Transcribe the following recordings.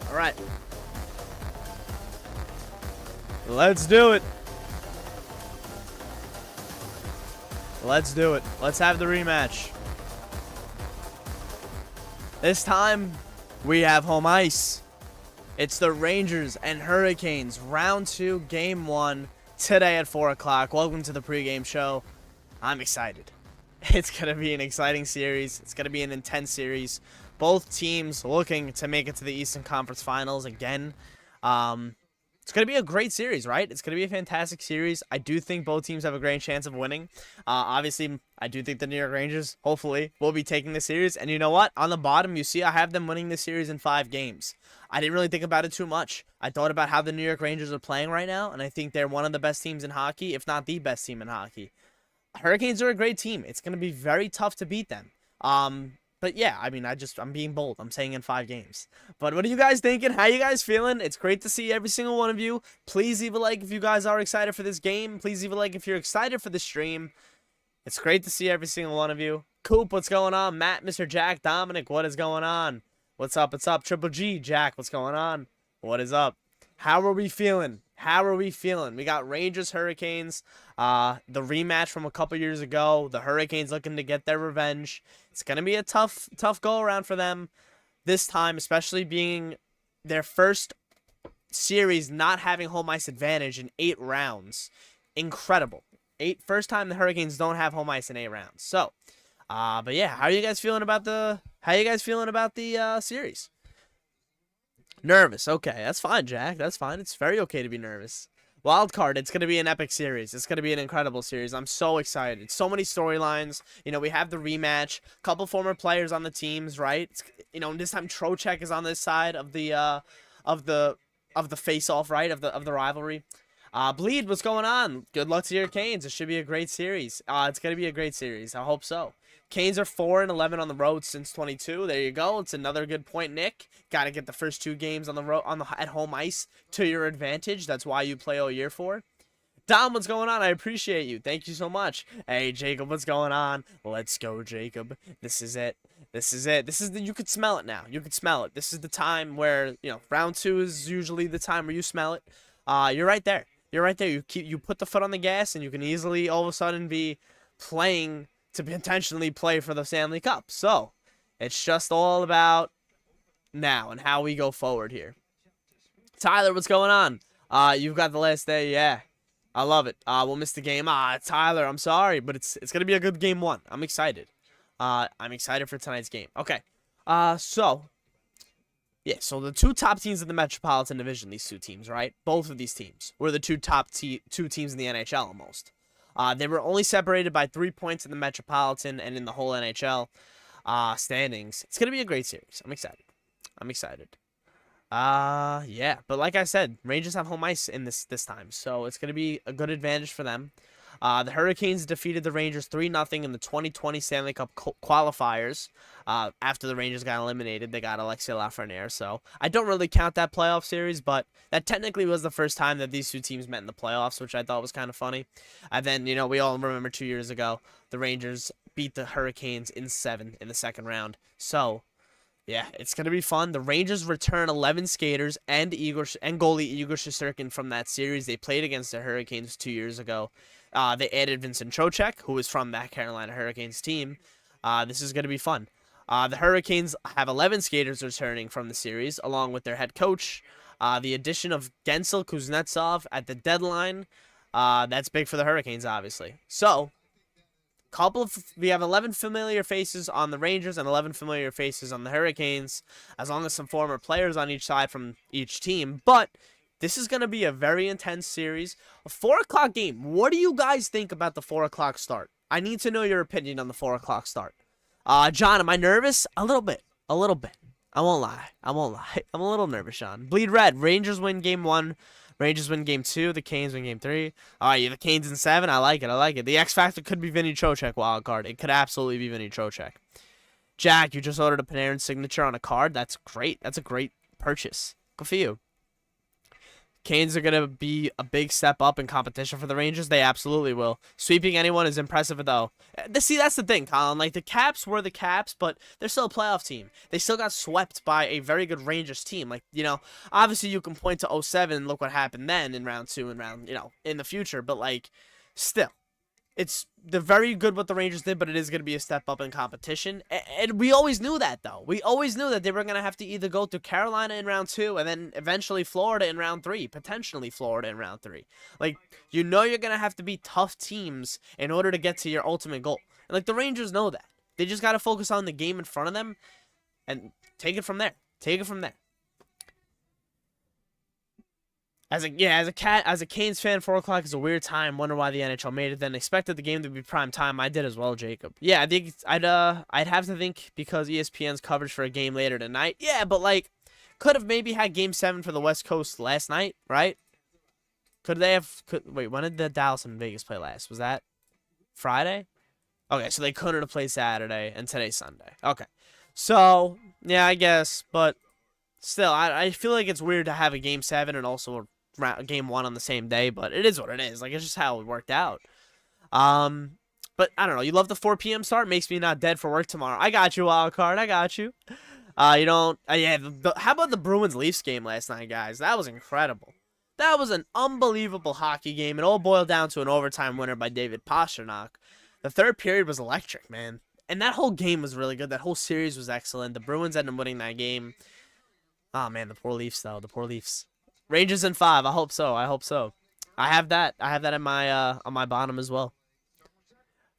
All right. Let's do it. Let's do it. Let's have the rematch. This time, we have home ice. It's the Rangers and Hurricanes, round 2, game 1, today at 4 o'clock. Welcome to the pregame show. I'm excited. It's going to be an exciting series. It's going to be an intense series. Both teams looking to make it to the Eastern Conference Finals again. It's going to be a great series, right? It's going to be a fantastic series. I do think both teams have a great chance of winning. Obviously, I do think the New York Rangers, hopefully, will be taking the series. And you know what? On the bottom, you see I have them winning this series in 5 games. I didn't really think about it too much. I thought about how the New York Rangers are playing right now, and I think they're one of the best teams in hockey, if not the best team in hockey. Hurricanes are a great team. It's going to be very tough to beat them. But yeah, I mean, I'm being bold. I'm saying in 5 games. But what are you guys thinking? How you guys feeling? It's great to see every single one of you. Please leave a like if you guys are excited for this game. Please leave a like if you're excited for the stream. It's great to see every single one of you. Coop, what's going on? Matt, Mr. Jack, Dominic, what is going on? What's up? What's up? Triple G, Jack, what's going on? What is up? How are we feeling? How are we feeling? We got Rangers, Hurricanes, the rematch from a couple years ago. The Hurricanes looking to get their revenge. It's going to be a tough go-around for them this time, especially being their first series not having home ice advantage in 8 rounds. Incredible. First time the Hurricanes don't have home ice in 8 rounds. So, but yeah, how are you guys feeling about the series? Nervous. Okay, that's fine, Jack. That's fine. It's very okay to be nervous. Wild card, it's going to be an epic series. It's going to be an incredible series. I'm so excited. So many storylines. You know, we have the rematch. Couple former players on the teams, right? This time Trocheck is on this side of the face-off, right? Of the rivalry. Bleed, what's going on? Good luck to your Canes. It should be a great series. It's going to be a great series. I hope so. Canes are 4-11 on the road since 22. There you go. It's another good point, Nick. Got to get the first 2 games on the road at home ice to your advantage. That's why you play all year for. Dom, what's going on? I appreciate you. Thank you so much. Hey, Jacob, what's going on? Let's go, Jacob. This is it. You could smell it now. You could smell it. This is the time where, round 2 is usually the time where you smell it. You're right there. You're right there. You put the foot on the gas, and you can easily all of a sudden be playing to potentially play for the Stanley Cup. So, It's just all about now and how we go forward here. Tyler, what's going on? You've got the last day. Yeah, I love it. We'll miss the game. Tyler, I'm sorry, but it's gonna be a good game one. I'm excited. I'm excited for tonight's game. Okay. So the two top teams in the Metropolitan Division, these two teams, right? Both of these teams were the two top two teams in the NHL almost. They were only separated by 3 points in the Metropolitan and in the whole NHL standings. It's going to be a great series. I'm excited. Yeah, but like I said, Rangers have home ice in this time, so it's going to be a good advantage for them. The Hurricanes defeated the Rangers 3-0 in the 2020 Stanley Cup qualifiers. After the Rangers got eliminated, they got Alexei Lafreniere. So I don't really count that playoff series, but that technically was the first time that these two teams met in the playoffs, which I thought was kind of funny. And then, we all remember 2 years ago, the Rangers beat the Hurricanes in 7 in the second round. So yeah, it's going to be fun. The Rangers return 11 skaters and goalie Igor Shesterkin from that series. They played against the Hurricanes 2 years ago. They added Vincent Trocheck, who is from that Carolina Hurricanes team. This is going to be fun. The Hurricanes have 11 skaters returning from the series, along with their head coach. The addition of Gensel Kuznetsov at the deadline, that's big for the Hurricanes, obviously. So, we have 11 familiar faces on the Rangers and 11 familiar faces on the Hurricanes, as long as some former players on each side from each team. But this is going to be a very intense series. A 4 o'clock game. What do you guys think about the 4 o'clock start? I need to know your opinion on the 4 o'clock start. John, am I nervous? A little bit. I won't lie. I'm a little nervous, John. Bleed red. Rangers win game 1. Rangers win game 2. The Canes win game 3. All right, the Canes in 7. I like it. The X Factor could be Vinny Trocheck wild card. It could absolutely be Vinny Trocheck. Jack, you just ordered a Panarin signature on a card. That's great. That's a great purchase. Good for you. Canes are going to be a big step up in competition for the Rangers. They absolutely will. Sweeping anyone is impressive, though. See, that's the thing, Colin. Like, the Caps were the Caps, but they're still a playoff team. They still got swept by a very good Rangers team. Like, obviously you can point to 07 and look what happened then in round 2 and round, in the future. But, like, still. They're very good what the Rangers did, but it is going to be a step up in competition. And we always knew that, though. We always knew that they were going to have to either go through Carolina in round 2 and then eventually Florida in round 3. Potentially Florida in round 3. Like, you're going to have to be tough teams in order to get to your ultimate goal. And, like, the Rangers know that. They just got to focus on the game in front of them and take it from there. As a Canes fan, 4 o'clock is a weird time. Wonder why the NHL made it. Then expected the game to be prime time. I did as well, Jacob. Yeah, I think I'd have to think because ESPN's coverage for a game later tonight. Yeah, but like, could have maybe had Game 7 for the West Coast last night, right? Wait, when did the Dallas and Vegas play last? Was that Friday? Okay, so they couldn't have played Saturday, and today's Sunday. Okay, so yeah, I guess, but still, I feel like it's weird to have a Game 7 and also a Game 1 on the same day, but it is what it is. Like, it's just how it worked out. But I don't know. You love the 4 p.m. start? Makes me not dead for work tomorrow. I got you, wild card. I got you. How about the Bruins-Leafs game last night, guys? That was incredible. That was an unbelievable hockey game. It all boiled down to an overtime winner by David Pastrnak. The third period was electric, man. And that whole game was really good. That whole series was excellent. The Bruins ended up winning that game. Oh, man, the poor Leafs, though. The poor Leafs. Rangers in 5. I hope so. I have that in my on my bottom as well. I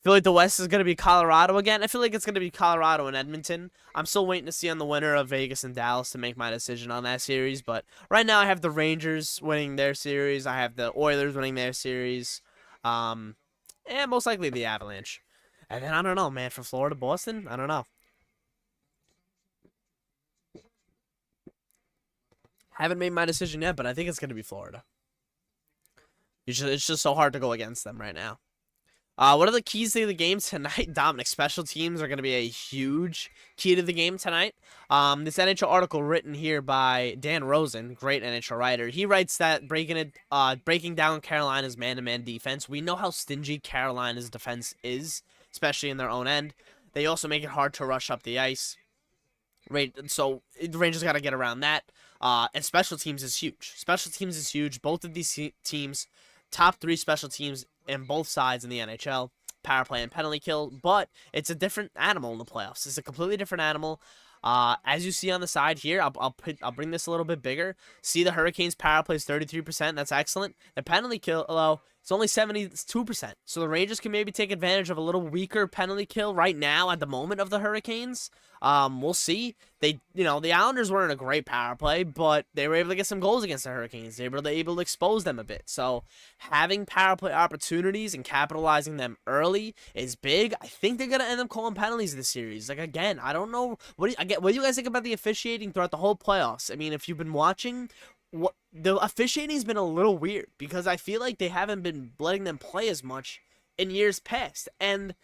feel like the West is going to be Colorado again. I feel like it's going to be Colorado and Edmonton. I'm still waiting to see on the winner of Vegas and Dallas to make my decision on that series. But right now I have the Rangers winning their series. I have the Oilers winning their series. And most likely the Avalanche. And then I don't know, man. For Florida, Boston, I don't know. Haven't made my decision yet, but I think it's going to be Florida. It's just so hard to go against them right now. What are the keys to the game tonight? Dominic, special teams are going to be a huge key to the game tonight. This NHL article written here by Dan Rosen, great NHL writer. He writes that breaking down Carolina's man-to-man defense. We know how stingy Carolina's defense is, especially in their own end. They also make it hard to rush up the ice. Right, so the Rangers got to get around that. And special teams is huge. Both of these teams, top 3 special teams in both sides in the NHL. power play and penalty kill, but it's a different animal in the playoffs. It's a completely different animal. As you see on the side here, I'll bring this a little bit bigger. See the Hurricanes power play is 33%. That's excellent. The penalty kill, although it's only 72%. So the Rangers can maybe take advantage of a little weaker penalty kill right now at the moment of the Hurricanes. We'll see. The Islanders weren't a great power play, but they were able to get some goals against the Hurricanes. They were able to expose them a bit. So having power play opportunities and capitalizing them early is big. I think they're gonna end up calling penalties this series. Like, again, I don't know what do you guys think about the officiating throughout the whole playoffs? I mean, if you've been watching, the officiating's been a little weird because I feel like they haven't been letting them play as much in years past, and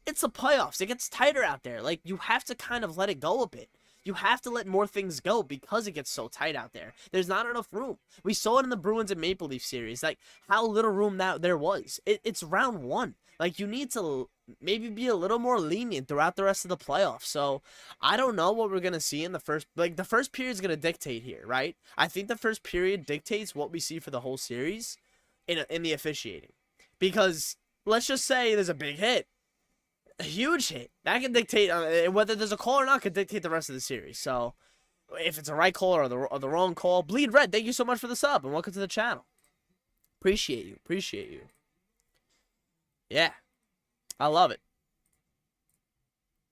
it's the playoffs. It gets tighter out there. Like, you have to kind of let it go a bit. You have to let more things go because it gets so tight out there. There's not enough room. We saw it in the Bruins and Maple Leaf series, like how little room that there was. It's round one. Like, you need to maybe be a little more lenient throughout the rest of the playoffs. So I don't know what we're gonna see in the first. Like, the first period is gonna dictate here, right? I think the first period dictates what we see for the whole series in the officiating, because let's just say there's a big hit. A huge hit that can dictate whether there's a call or not. Could dictate the rest of the series. So if it's a right call or the wrong call, Bleed Red, thank you so much for the sub and welcome to the channel. Appreciate you. Yeah, I love it.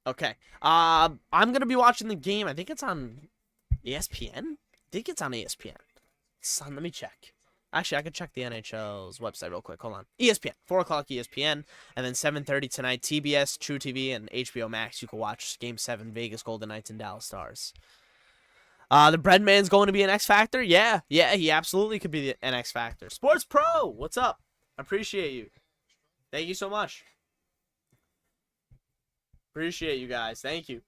Okay, I'm gonna be watching the game. I think it's on ESPN. Son, let me check. Actually, I could check the NHL's website real quick. Hold on. ESPN. 4 o'clock ESPN. And then 7:30 tonight, TBS, True TV, and HBO Max. You can watch Game 7, Vegas Golden Knights and Dallas Stars. The Breadman's going to be an X Factor? Yeah, he absolutely could be an X Factor. Sports Pro, what's up? Appreciate you. Thank you so much. Appreciate you guys. Thank you.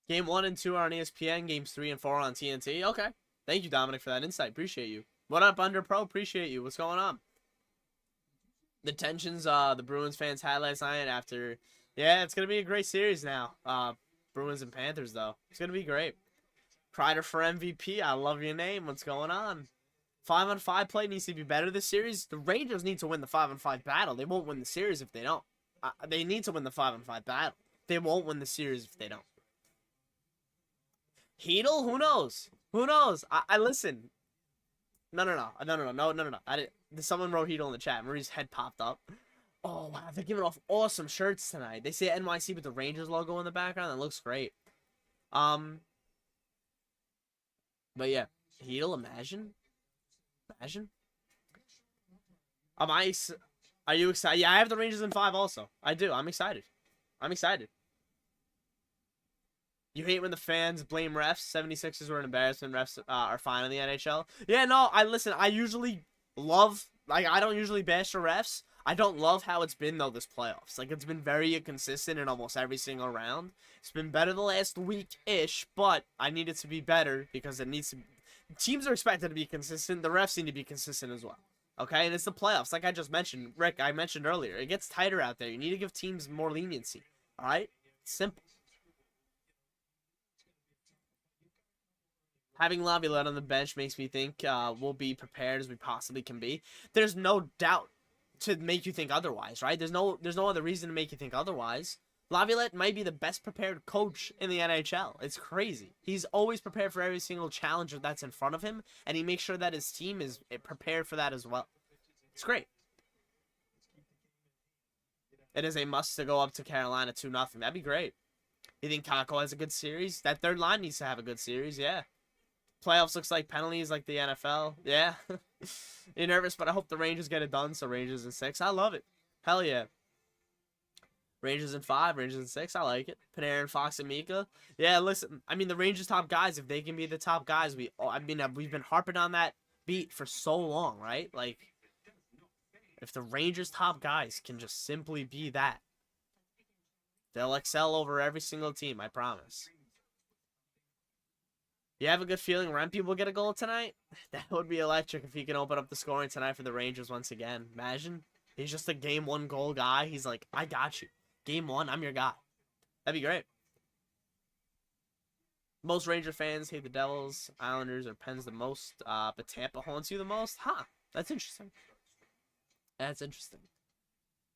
Game 1 and 2 are on ESPN. Games 3 and 4 are on TNT. Okay. Thank you, Dominic, for that insight. Appreciate you. What up, Under Pro? Appreciate you. What's going on? The tensions the Bruins fans had last night after... Yeah, it's going to be a great series now. Bruins and Panthers, though. It's going to be great. Kreider for MVP. I love your name. What's going on? 5-on-5 play needs to be better this series. The Rangers need to win the 5-on-5 battle. They won't win the series if they don't. They need to win the 5-on-5 battle. They won't win the series if they don't. Heedle? Who knows? Who knows? I listen. No. I didn't. Someone wrote Heedle in the chat. Marie's head popped up. Oh, wow. They're giving off awesome shirts tonight. They say NYC with the Rangers logo in the background. That looks great. But yeah. Heedle, imagine. Are you excited? Yeah, I have the Rangers in 5 also. I do. I'm excited. You hate when the fans blame refs. 76ers were an embarrassment. Refs are fine in the NHL. Yeah, no, I usually love, like, I don't usually bash the refs. I don't love how it's been, though, this playoffs. Like, it's been very inconsistent in almost every single round. It's been better the last week-ish, but I need it to be better because it needs to... Teams are expected to be consistent. The refs need to be consistent as well. Okay? And it's the playoffs. Like I just mentioned, Rick, I mentioned earlier. It gets tighter out there. You need to give teams more leniency. All right? It's simple. Having Laviolette on the bench makes me think we'll be prepared as we possibly can be. There's no doubt to make you think otherwise, right? There's no other reason to make you think otherwise. Laviolette might be the best prepared coach in the NHL. It's crazy. He's always prepared for every single challenge that's in front of him, and he makes sure that his team is prepared for that as well. It's great. It is a must to go up to Carolina 2-0. That'd be great. You think Kako has a good series? That third line needs to have a good series, yeah. Playoffs looks like penalties like the NFL. Yeah. You're nervous, but I hope the Rangers get it done, so Rangers in 6. I love it. Hell yeah. Rangers in 5, Rangers in 6. I like it. Panarin, Fox, and Mika. Yeah, listen. I mean, the Rangers top guys, if they can be the top guys, we've been harping on that beat for so long, right? Like, if the Rangers top guys can just simply be that, they'll excel over every single team, I promise. You have a good feeling Rempe will get a goal tonight? That would be electric if he can open up the scoring tonight for the Rangers once again. Imagine. He's just a game 1 goal guy. He's like, I got you. Game 1, I'm your guy. That'd be great. Most Ranger fans hate the Devils, Islanders, or Pens the most, but Tampa haunts you the most? Huh. That's interesting. That's interesting.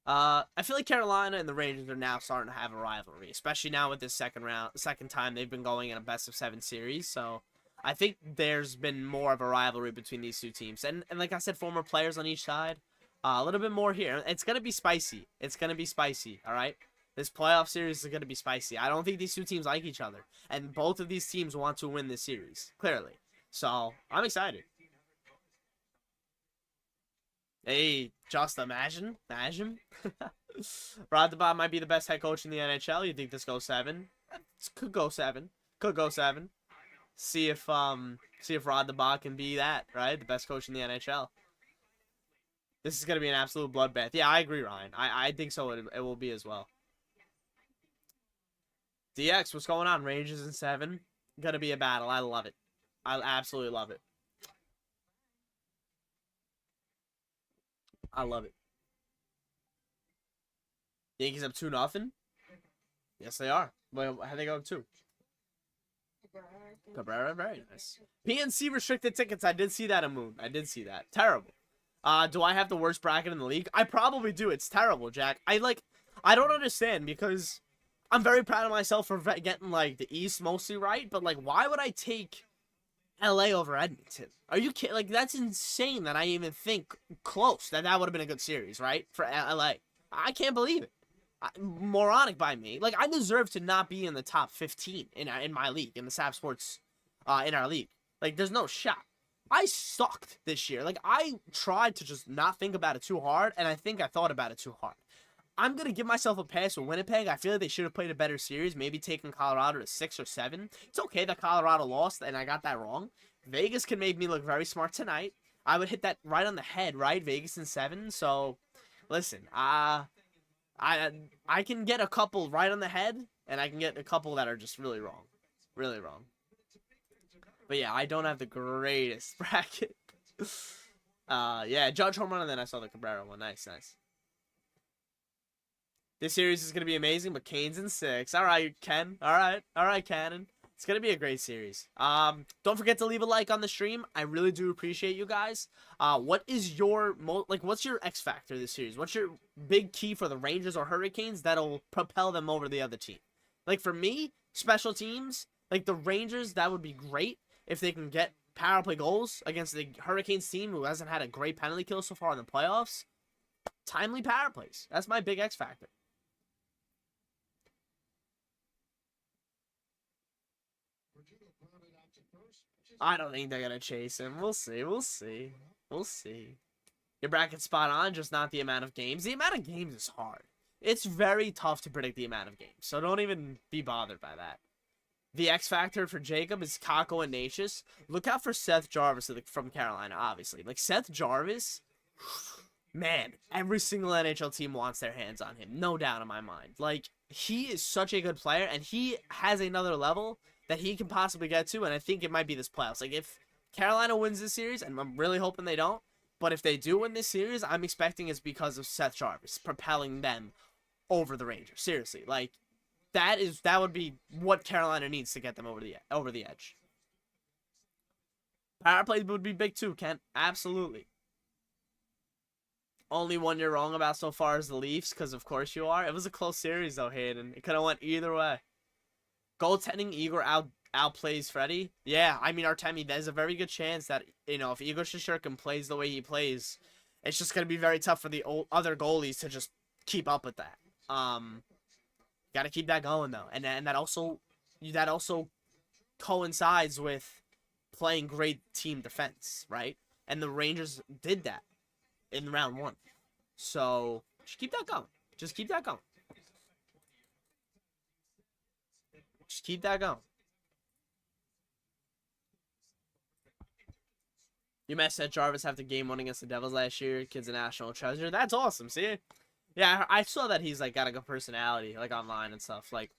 I feel like Carolina and the Rangers are now starting to have a rivalry, especially now with this second time they've been going in a best-of-7 series. So I think there's been more of a rivalry between these two teams. And like I said, former players on each side. A little bit more here. It's going to be spicy. It's going to be spicy, all right? This playoff series is going to be spicy. I don't think these two teams like each other. And both of these teams want to win this series, clearly. So, I'm excited. Hey, just imagine. Rod DeBot might be the best head coach in the NHL. You think this goes 7? Could go 7. Could go 7. See if Rod DeBot can be that, right? The best coach in the NHL. This is going to be an absolute bloodbath. Yeah, I agree, Ryan. I think so. It will be as well. DX, what's going on? Rangers in 7. Going to be a battle. I love it. I absolutely love it. I love it. Yankees up 2-0. Yes, they are. Well, how they go up 2? Cabrera, very nice. PNC restricted tickets. I did see that, Amoon. I did see that. Terrible. Do I have the worst bracket in the league? I probably do. It's terrible, Jack. I don't understand because I'm very proud of myself for getting, like, the East mostly right. But, like, why would I take LA over Edmonton? Are you kidding? Like, that's insane that I even think close that would have been a good series, right? For LA. I can't believe it. Moronic by me. Like, I deserve to not be in the top 15 in my league, in the Saps Sports, in our league. Like, there's no shot. I sucked this year. Like, I tried to just not think about it too hard, and I think I thought about it too hard. I'm going to give myself a pass with Winnipeg. I feel like they should have played a better series, maybe taking Colorado to 6 or 7. It's okay that Colorado lost, and I got that wrong. Vegas can make me look very smart tonight. I would hit that right on the head, right? Vegas in 7. So, listen, I can get a couple right on the head, and I can get a couple that are just really wrong. Really wrong. But yeah, I don't have the greatest bracket. Yeah, Judge home run, and then I saw the Cabrera one. Nice. This series is going to be amazing, but Kane's in 6. All right, Ken. All right, Cannon. It's going to be a great series. Don't forget to leave a like on the stream. I really do appreciate you guys. What is your what's your X factor this series? What's your big key for the Rangers or Hurricanes that'll propel them over the other team? Like, for me, special teams, like the Rangers, that would be great if they can get power play goals against the Hurricanes team who hasn't had a great penalty kill so far in the playoffs. Timely power plays. That's my big X factor. I don't think they're going to chase him. We'll see. Your bracket's spot on, just not the amount of games. The amount of games is hard. It's very tough to predict the amount of games, so don't even be bothered by that. The X factor for Jacob is Kako and Natchez. Look out for Seth Jarvis from Carolina, obviously. Like, Seth Jarvis, man, every single NHL team wants their hands on him. No doubt in my mind. Like, he is such a good player, and he has another level that he can possibly get to, and I think it might be this playoffs. Like, if Carolina wins this series, and I'm really hoping they don't, but if they do win this series, I'm expecting it's because of Seth Jarvis propelling them over the Rangers. Seriously, like, that would be what Carolina needs to get them over the edge. Power play would be big too, Kent. Absolutely. Only one you're wrong about so far is the Leafs, because of course you are. It was a close series though, Hayden. It could have went either way. Goaltending, Igor outplays Freddie. Yeah, I mean, Artemi, there's a very good chance that, if Igor Shesterkin plays the way he plays, it's just going to be very tough for the other goalies to just keep up with that. Got to keep that going, though. And that also coincides with playing great team defense, right? And the Rangers did that in round 1. So, just keep that going. Just keep that going. You met Seth Jarvis after game 1 against the Devils last year. Kid's a national treasure. That's awesome. See? Yeah, I saw that he's, like, got a good personality, like, online and stuff. Like,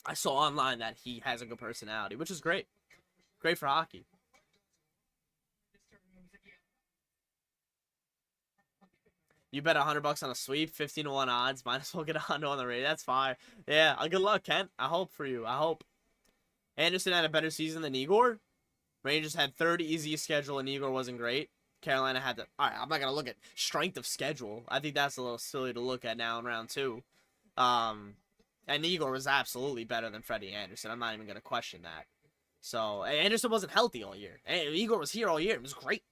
I saw online that he has a good personality, which is great. Great for hockey. You bet $100 on a sweep, 15-1 odds. Might as well get a Hondo on the radio. That's fine. Yeah, good luck, Kent. I hope for you. I hope. Anderson had a better season than Igor. Rangers had third easiest schedule, and Igor wasn't great. Carolina had the. All right, I'm not gonna look at strength of schedule. I think that's a little silly to look at now in round two. And Igor was absolutely better than Freddie Anderson. I'm not even gonna question that. So Anderson wasn't healthy all year. Igor was here all year. It was great.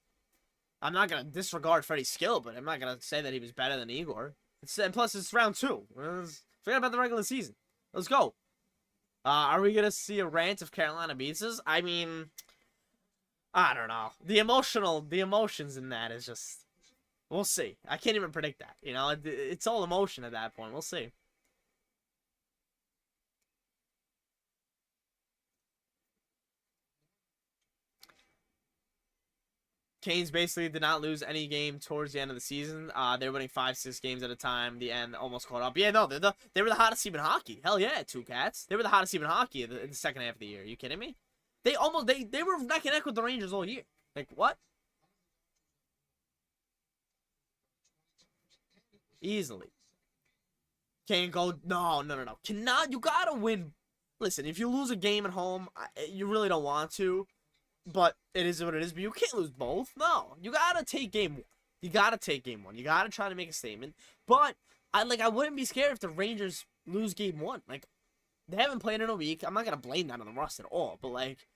I'm not gonna disregard Freddie's skill, but I'm not gonna say that he was better than Igor. And plus, it's round two. Forget about the regular season. Let's go. Are we gonna see a rant if Carolina beats us? I mean, I don't know. The emotions in that is just, we'll see. I can't even predict that. You know, it's all emotion at that point. We'll see. Canes basically did not lose any game towards the end of the season. They were winning 5-6 games at a time. The end almost caught up. Yeah, no, they were the hottest team in hockey. Hell yeah, Two Cats. They were the hottest team in hockey in the second half of the year. Are you kidding me? They were neck and neck with the Rangers all year. Like, what? Easily. Can't go. No. Cannot. You gotta win. Listen, if you lose a game at home, you really don't want to. But it is what it is. But you can't lose both. No. You gotta take game one. You gotta take game one. You gotta try to make a statement. But I wouldn't be scared if the Rangers lose game one. Like, they haven't played in a week. I'm not gonna blame that on the rust at all. But like,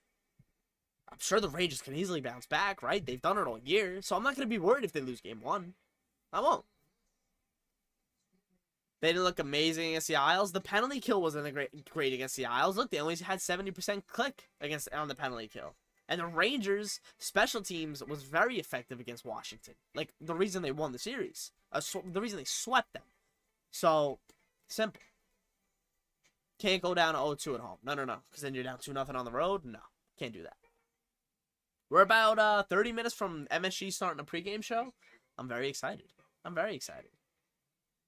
I'm sure the Rangers can easily bounce back, right? They've done it all year. So I'm not gonna be worried if they lose game one. I won't. They didn't look amazing against the Isles. The penalty kill wasn't great against the Isles. Look, they only had 70% click on the penalty kill. And the Rangers' special teams was very effective against Washington. Like, the reason they won the series. The reason they swept them. So, simple. Can't go down 0-2 at home. No. Because then you're down 2-0 on the road. No, can't do that. We're about 30 minutes from MSG starting a pregame show. I'm very excited.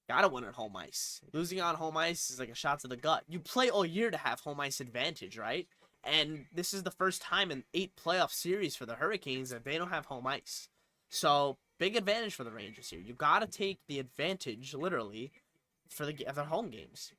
Gotta win at home ice. Losing on home ice is like a shot to the gut. You play all year to have home ice advantage, right? And this is the first time in 8 playoff series for the Hurricanes that they don't have home ice. So, big advantage for the Rangers here. You gotta take the advantage, literally, for their home games.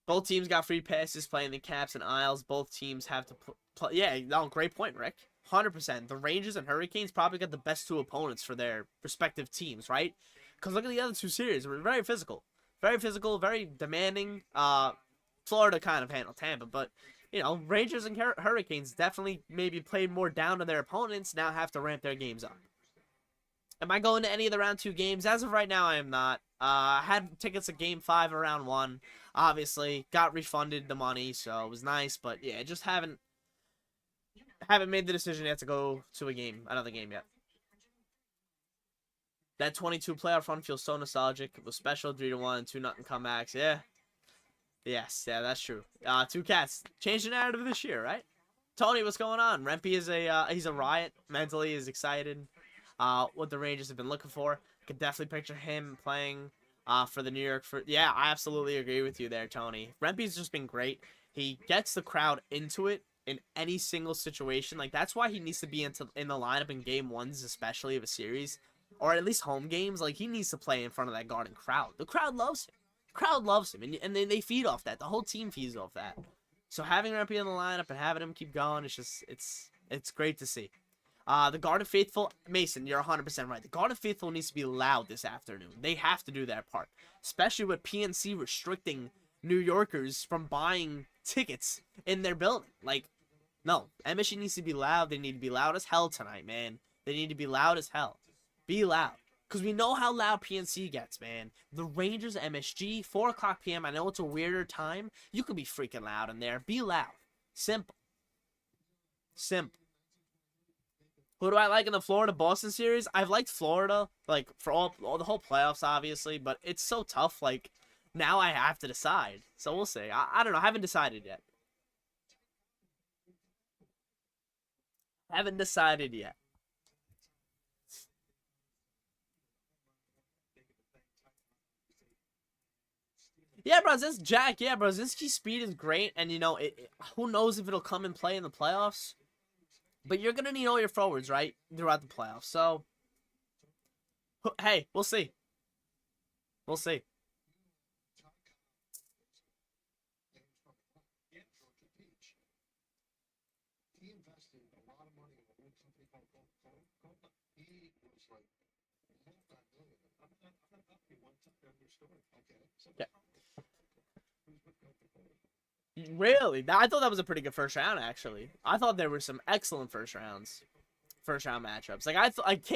Both teams got free passes playing the Caps and Isles. Both teams have to play. Yeah, no, great point, Rick. 100%. The Rangers and Hurricanes probably got the best 2 opponents for their respective teams, right? Because look at the other 2 series. We're very physical. Very demanding. Florida kind of handled Tampa, but, you know, Rangers and Hurricanes definitely maybe played more down to their opponents, now have to ramp their games up. Am I going to any of the round 2 games? As of right now, I am not. I had tickets to game 5 or round 1. Obviously, got refunded the money, so it was nice, but yeah, just haven't made the decision yet to go to another game yet. That 22 playoff run feels so nostalgic. It was special, 3-1, 2-0 comebacks. Yeah. Yes, yeah, that's true. Two Cats changed the narrative this year, right? Tony, what's going on? Rempe is he's a riot mentally. Is excited. What the Rangers have been looking for. I could definitely picture him playing for the New York. Yeah, I absolutely agree with you there, Tony. Rempe's just been great. He gets the crowd into it in any single situation. Like, that's why he needs to be in the lineup in game 1s, especially of a series, or at least home games. Like, he needs to play in front of that Garden crowd. The crowd loves him. Crowd loves him, and they feed off that. The whole team feeds off that. So having Rempe in the lineup and having him keep going, it's great to see. The Garden Faithful, Mason, you're 100% right. The Garden Faithful needs to be loud this afternoon. They have to do that part, especially with PNC restricting New Yorkers from buying tickets in their building. Like, no, MSG needs to be loud. They need to be loud as hell tonight, man. They need to be loud as hell. Be loud. Because we know how loud PNC gets, man. The Rangers, MSG, 4 o'clock p.m. I know it's a weirder time. You could be freaking loud in there. Be loud. Simple. Who do I like in the Florida-Boston series? I've liked Florida, like, for all the whole playoffs, obviously. But it's so tough, like, now I have to decide. So we'll see. I don't know. I haven't decided yet. Yeah, Brzezinski's speed is great, and, you know, who knows if it'll come and play in the playoffs. But you're going to need all your forwards, right, throughout the playoffs. So, hey, we'll see. Yeah. Really? I thought that was a pretty good first round, actually. I thought there were some excellent first round matchups. Like I thought, like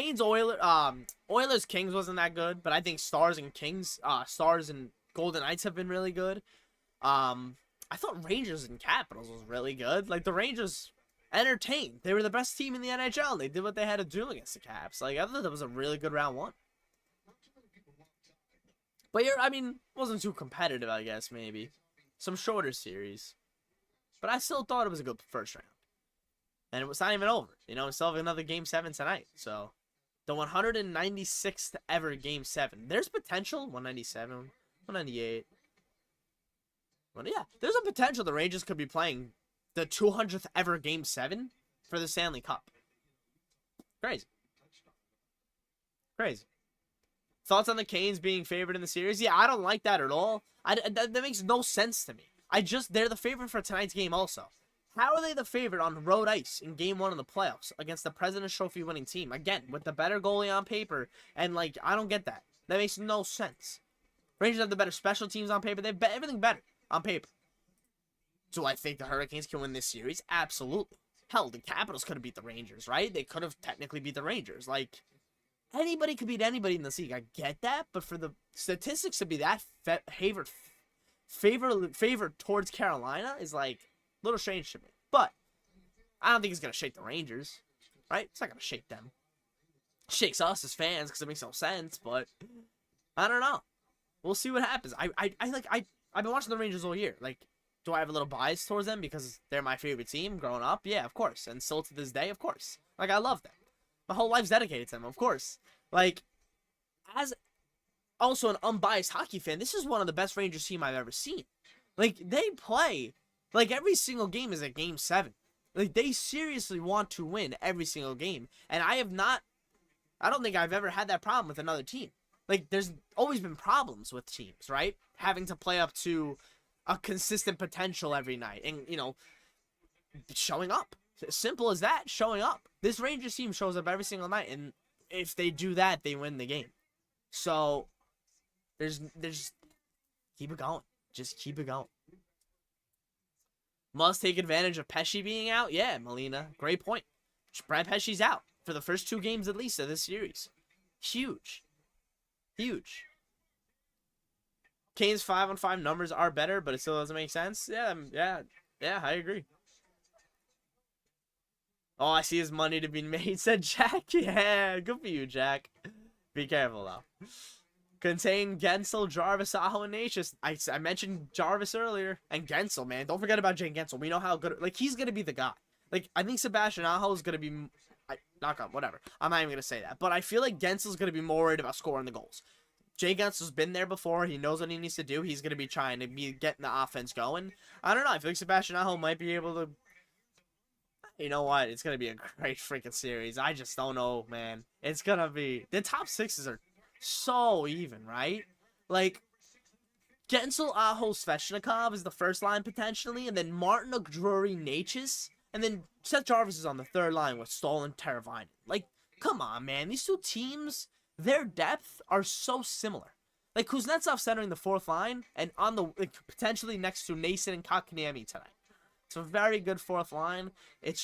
Oilers Kings wasn't that good, but I think Stars and Golden Knights have been really good. I thought Rangers and Capitals was really good. Like the Rangers entertained. They were the best team in the NHL. They did what they had to do against the Caps. Like I thought that was a really good round one. But I mean, wasn't too competitive, I guess, maybe. Some shorter series. But I still thought it was a good first round. And it was not even over. You know, we still have another Game 7 tonight. So, the 196th ever Game 7. There's potential. 197, 198. Well, yeah, there's a potential the Rangers could be playing the 200th ever Game 7 for the Stanley Cup. Crazy. Crazy. Thoughts on the Canes being favored in the series? Yeah, I don't like that at all. That makes no sense to me. They're the favorite for tonight's game also. How are they the favorite on road ice in Game 1 of the playoffs against the President's Trophy winning team? Again, with the better goalie on paper, and, like, I don't get that. That makes no sense. Rangers have the better special teams on paper. They have everything better on paper. Do I think the Hurricanes can win this series? Absolutely. Hell, the Capitals could have beat the Rangers, right? They could have technically beat the Rangers. Like, anybody could beat anybody in this league. I get that, but for the statistics to be that favored towards Carolina is, like, a little strange to me. But I don't think it's going to shake the Rangers, right? It's not going to shake them. It shakes us as fans because it makes no sense, but I don't know. We'll see what happens. I've been watching the Rangers all year. Like, do I have a little bias towards them because they're my favorite team growing up? Yeah, of course. And still to this day, of course. Like, I love them. My whole life's dedicated to them, of course. Like, as also an unbiased hockey fan, this is one of the best Rangers team I've ever seen. Like, they play, like, every single game is a Game 7. Like, they seriously want to win every single game. And I don't think I've ever had that problem with another team. Like, there's always been problems with teams, right? Having to play up to a consistent potential every night. And, you know, showing up. Simple as that, showing up. This Rangers team shows up every single night. And if they do that, they win the game. So, there's keep it going. Just keep it going. Must take advantage of Pesce being out? Yeah, Melina. Great point. Brad Pesce's out for the first 2 games at least of this series. Huge. Huge. Kane's 5-on-5 numbers are better, but it still doesn't make sense. Yeah, I agree. Oh, I see his money to be made, said Jack. Yeah, good for you, Jack. Be careful, though. Contain Gensel, Jarvis, Aho, and Natchez. I mentioned Jarvis earlier. And Gensel, man. Don't forget about Jane Gensel. We know how good... Like, he's going to be the guy. Like, I think Sebastian Aho is going to be... knock on, whatever. I'm not even going to say that. But I feel like Gensel's going to be more worried about scoring the goals. Jay Gensel's been there before. He knows what he needs to do. He's going to be trying to be getting the offense going. I don't know. I feel like Sebastian Aho might be able to... You know what? It's going to be a great freaking series. I just don't know, man. It's going to be... The top 6s are so even, right? Like, Gensel, Aho, Svechnikov is the first line potentially, and then Martin, Drury, Natchez, and then Seth Jarvis is on the third line with Stoll and Teravainen. Like, come on, man. These 2 teams, their depth are so similar. Like, Kuznetsov centering the 4th line, and on the potentially next to Nason and Kotkaniemi tonight. It's a very good 4th line. It's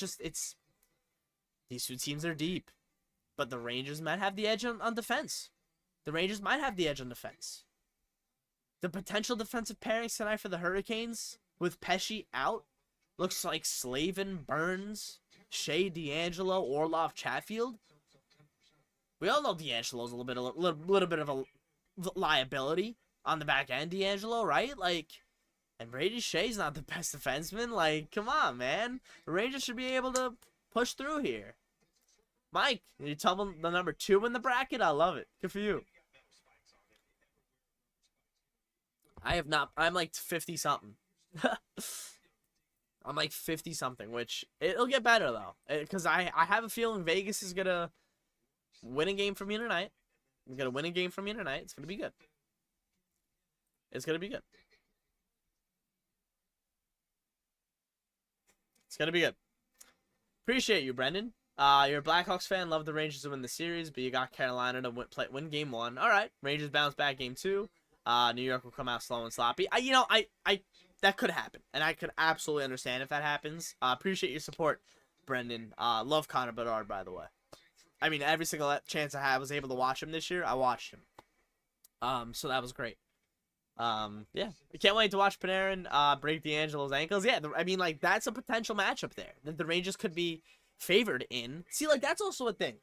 these 2 teams are deep, but the Rangers might have the edge on defense. The Rangers might have the edge on defense. The potential defensive pairings tonight for the Hurricanes with Pesce out looks like Slavin, Burns, Shea, D'Angelo, Orlov, Chatfield. We all know D'Angelo's a little bit of a liability on the back end. D'Angelo, right? Like, and Brady Shea's not the best defenseman. Like, come on, man. The Rangers should be able to push through here. Mike, you tell them the number 2 in the bracket? I love it. Good for you. I have not. I'm like 50-something. I'm like 50-something, which it'll get better, though. Because I have a feeling Vegas is going to win a game from me tonight. It's going to win a game from me tonight. It's going to be good. It's going to be good. It's going to be good. Appreciate you, Brendan. You're a Blackhawks fan, love the Rangers to win the series, but you got Carolina to win game one. All right, Rangers bounce back game two. New York will come out slow and sloppy. I that could happen, and I could absolutely understand if that happens. Appreciate your support, Brendan. Love Connor Bedard, by the way. I mean, every single chance I had was able to watch him this year. I watched him. So that was great. Yeah, I can't wait to watch Panarin break D'Angelo's ankles. Yeah, I mean, like, that's a potential matchup there that the Rangers could be favored in. See, like, that's also a thing.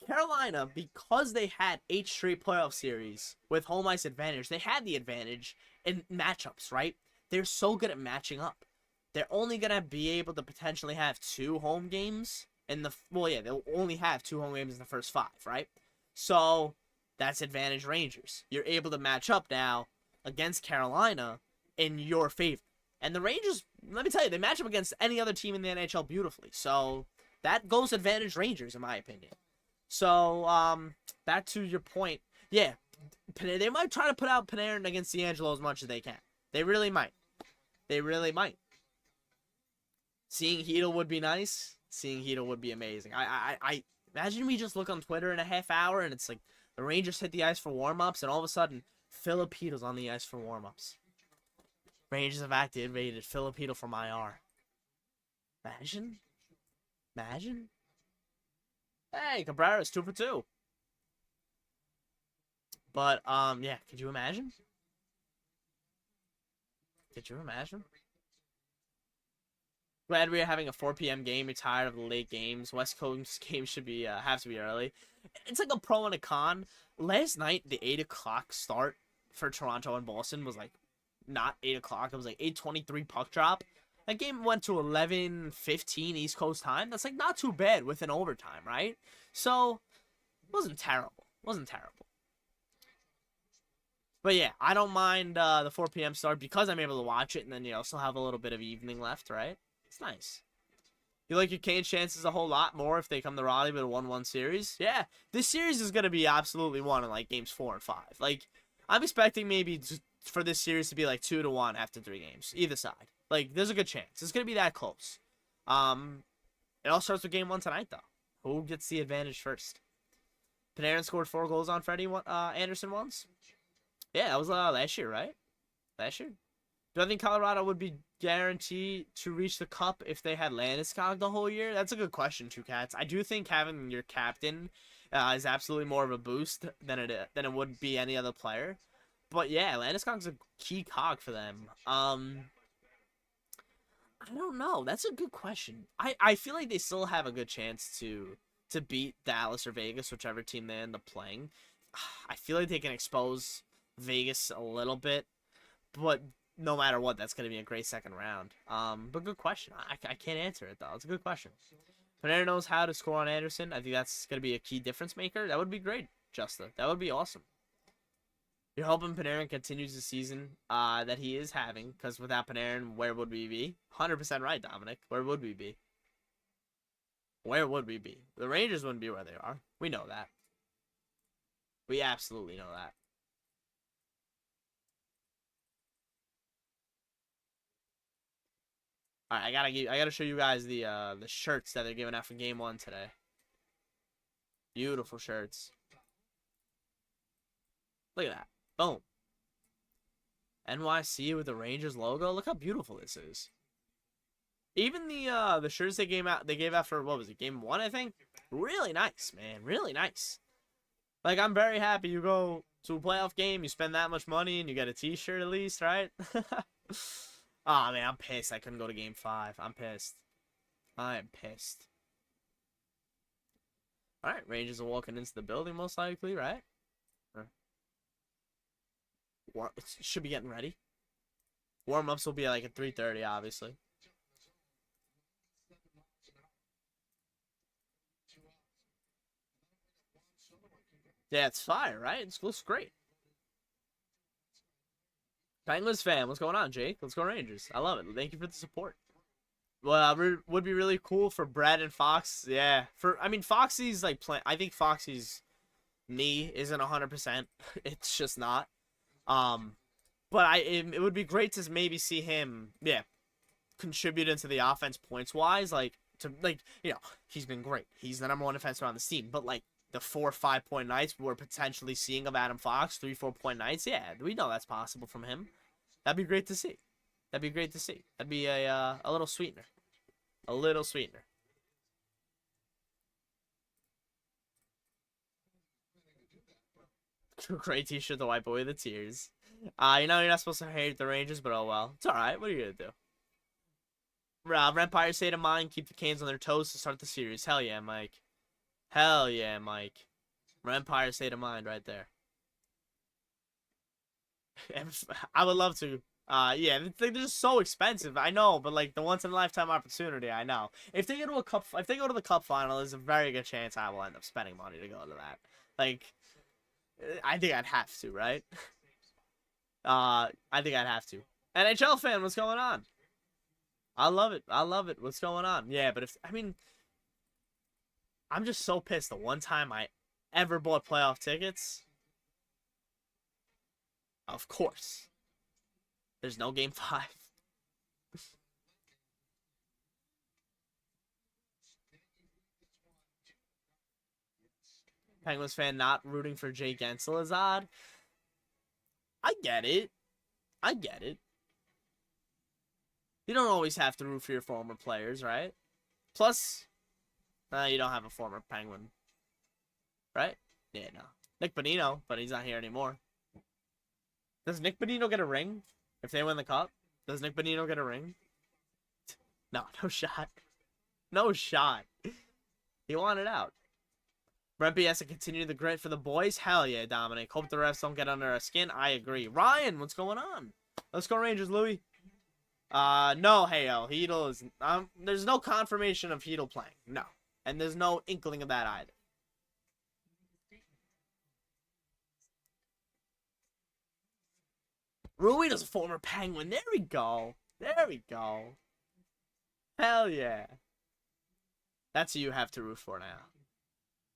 Carolina, because they had 8 straight playoff series with home ice advantage, they had the advantage in matchups, right? They're so good at matching up. They're only going to be able to potentially have 2 home games in the... Well, yeah, they'll only have 2 home games in the first 5, right? So, that's advantage Rangers. You're able to match up now against Carolina in your favor. And the Rangers, let me tell you, they match up against any other team in the NHL beautifully. So, that goes advantage Rangers, in my opinion. So, back to your point. Yeah, they might try to put out Panarin against D'Angelo as much as they can. They really might. They really might. Seeing Hedl would be nice. Seeing Hedl would be amazing. I imagine we just look on Twitter in a half hour and it's like the Rangers hit the ice for warm-ups and all of a sudden Philip Hedl's on the ice for warm-ups. Rangers have activated Philip Hedl from IR. Imagine? Imagine? Hey, Cabrera's 2 for 2. But, yeah, could you imagine? Could you imagine? Glad we are having a 4 p.m. game. You're tired of the late games. West Coast games should be have to be early. It's like a pro and a con. Last night, the 8 o'clock start for Toronto and Boston was like not 8 o'clock. It was like 8:23 puck drop. That game went to 11:15 East Coast time. That's like not too bad with an overtime, right? So, it wasn't terrible. Wasn't terrible. But yeah, I don't mind the 4 p.m. start because I'm able to watch it, and then you still have a little bit of evening left, right? It's nice. You like your Canes chances a whole lot more if they come to Raleigh with a 1-1 series? Yeah, this series is going to be absolutely won in like games 4 and 5. Like, I'm expecting maybe for this series to be like 2-1 after 3 games, either side. Like, there's a good chance. It's going to be that close. It all starts with game 1 tonight, though. Who gets the advantage first? Panarin scored 4 goals on Freddie Anderson once? Yeah, that was last year, right? Last year? Do I think Colorado would be guaranteed to reach the cup if they had Landeskog the whole year? That's a good question, Two Cats. I do think having your captain is absolutely more of a boost than it would be any other player. But yeah, Landeskog's a key cog for them. I don't know. That's a good question. I feel like they still have a good chance to beat Dallas or Vegas, whichever team they end up playing. I feel like they can expose Vegas a little bit, but no matter what, that's going to be a great second round. But good question. I can't answer it, though. It's a good question. Panarin knows how to score on Anderson. I think that's going to be a key difference maker. That would be great, Justa. That would be awesome. You're hoping Panarin continues the season that he is having, because without Panarin, where would we be? 100% right, Dominic. Where would we be? Where would we be? The Rangers wouldn't be where they are. We know that. We absolutely know that. All right, I gotta show you guys the shirts that they're giving out for game 1 today. Beautiful shirts. Look at that. Boom. NYC with the Rangers logo. Look how beautiful this is. Even the shirts they gave out for, what was it, game 1, I think? Really nice, man. Really nice. Like, I'm very happy you go to a playoff game, you spend that much money, and you get a t-shirt at least, right? Oh, man, I'm pissed I couldn't go to game 5. I'm pissed. I am pissed. Alright, Rangers are walking into the building most likely, right? Should be getting ready. Warm-ups will be like at 3:30, obviously. Yeah, it's fire, right? It looks great. Penguins fan, what's going on, Jake? Let's go Rangers. I love it. Thank you for the support. Well, it would be really cool for Brad and Fox. Yeah, I mean, Foxy's like I think Foxy's knee isn't 100%. It's just not. But it would be great to maybe see him, yeah, contribute into the offense points wise. Like, he's been great. He's the number one defenseman on the team. But, like, the 4 or 5 point nights we're potentially seeing of Adam Fox, 3 4 point nights, yeah, we know that's possible from him. That'd be great to see. That'd be great to see. That'd be a little sweetener. A little sweetener. Great t-shirt to wipe away the tears. You're not supposed to hate the Rangers, but oh well. It's alright. What are you going to do? Empire State of Mind, keep the Canes on their toes to start the series. Hell yeah, Mike. Hell yeah, Mike. Empire State of Mind right there. I would love to. Yeah, they're just so expensive. I know, but like the once in a lifetime opportunity, I know. If they go to the cup final, there's a very good chance I will end up spending money to go to that. Like, I think I'd have to, right? I think I'd have to. NHL fan, what's going on? I love it. I love it. What's going on? Yeah, but I'm just so pissed. The one time I ever bought playoff tickets, of course, there's no Game 5. Penguins fan not rooting for Jake Gensel is odd. I get it. I get it. You don't always have to root for your former players, right? Plus, you don't have a former Penguin. Right? Yeah, no. Nick Bonino, but he's not here anymore. Does Nick Bonino get a ring if they win the cup? Does Nick Bonino get a ring? No, no shot. No shot. He wanted out. Brempy has to continue the grit for the boys. Hell yeah, Dominic. Hope the refs don't get under our skin. I agree. Ryan, what's going on? Let's go Rangers, Louis. No, Heyo. Hedl is... there's no confirmation of Hedl playing. No. And there's no inkling of that either. Ruido's a former Penguin. There we go. There we go. Hell yeah. That's who you have to root for now.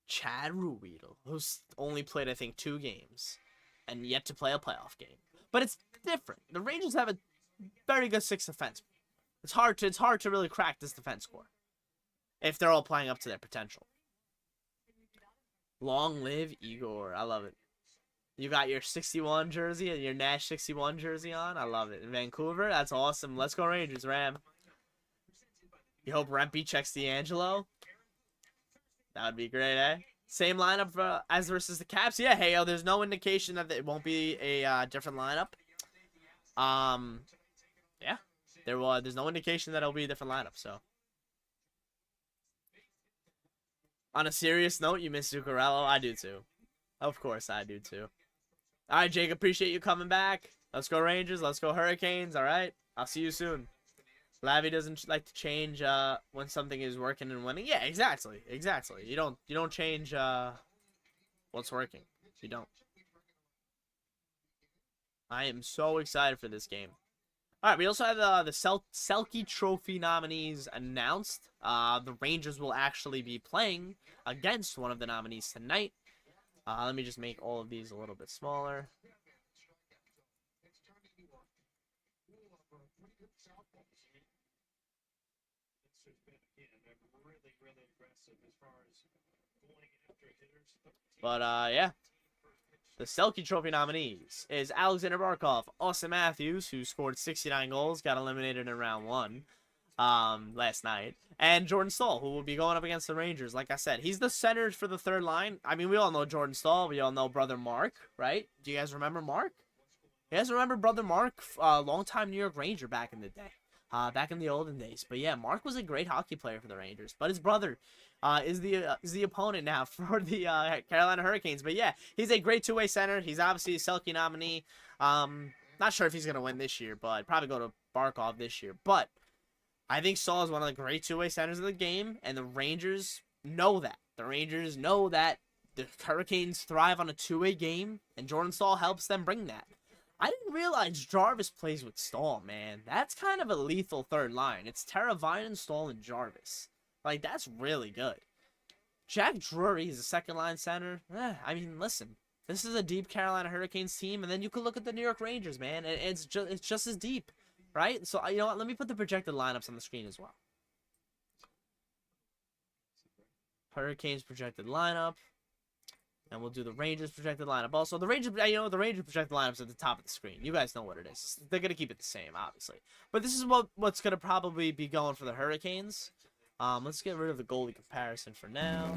Chad Ruido, who's only played, I think, 2 games. And yet to play a playoff game. But it's different. The Rangers have a very good 6th defense. It's hard to really crack this defense core. If they're all playing up to their potential. Long live Igor. I love it. You got your 61 jersey and your Nash 61 jersey on. I love it. In Vancouver, that's awesome. Let's go Rangers, Ram. You hope Rempe checks D'Angelo. That would be great, eh? Same lineup as versus the Caps. Yeah, hey, there's no indication that it won't be a different lineup. Yeah. There's no indication that it'll be a different lineup, so. On a serious note, you miss Zuccarello? I do too. Of course I do too. Alright, Jake, appreciate you coming back. Let's go Rangers. Let's go Hurricanes, alright? I'll see you soon. Lavi doesn't like to change when something is working and winning. Yeah, exactly. Exactly. You don't change what's working. You don't. I am so excited for this game. All right, we also have the Selke Trophy nominees announced. The Rangers will actually be playing against one of the nominees tonight. Let me just make all of these a little bit smaller. But, yeah. The Selke Trophy nominees is Alexander Barkov, Austin Matthews, who scored 69 goals, got eliminated in round 1 last night, and Jordan Staal, who will be going up against the Rangers. Like I said, he's the center for the third line. I mean, we all know Jordan Staal. We all know brother Mark, right? Do you guys remember Mark? You guys remember brother Mark? Longtime New York Ranger back in the day. Back in the olden days. But yeah, Mark was a great hockey player for the Rangers. But his brother is the opponent now for the Carolina Hurricanes. But yeah, he's a great two-way center. He's obviously a Selke nominee. Not sure if he's going to win this year, but probably go to Barkov this year. But I think Staal is one of the great two-way centers of the game, and the Rangers know that. The Rangers know that the Hurricanes thrive on a two-way game, and Jordan Staal helps them bring that. I didn't realize Jarvis plays with Staal, man. That's kind of a lethal third line. It's Teravainen, Staal, and Jarvis. Like, that's really good. Jack Drury is a second-line center. I mean, listen. This is a deep Carolina Hurricanes team, and then you can look at the New York Rangers, man. It's just as deep, right? So, you know what? Let me put the projected lineups on the screen as well. Hurricanes projected lineup. And we'll do the Rangers projected lineup. Also, the Rangers, the Rangers projected lineup's at the top of the screen. You guys know what it is. They're gonna keep it the same, obviously. But this is what's gonna probably be going for the Hurricanes. Let's get rid of the goalie comparison for now,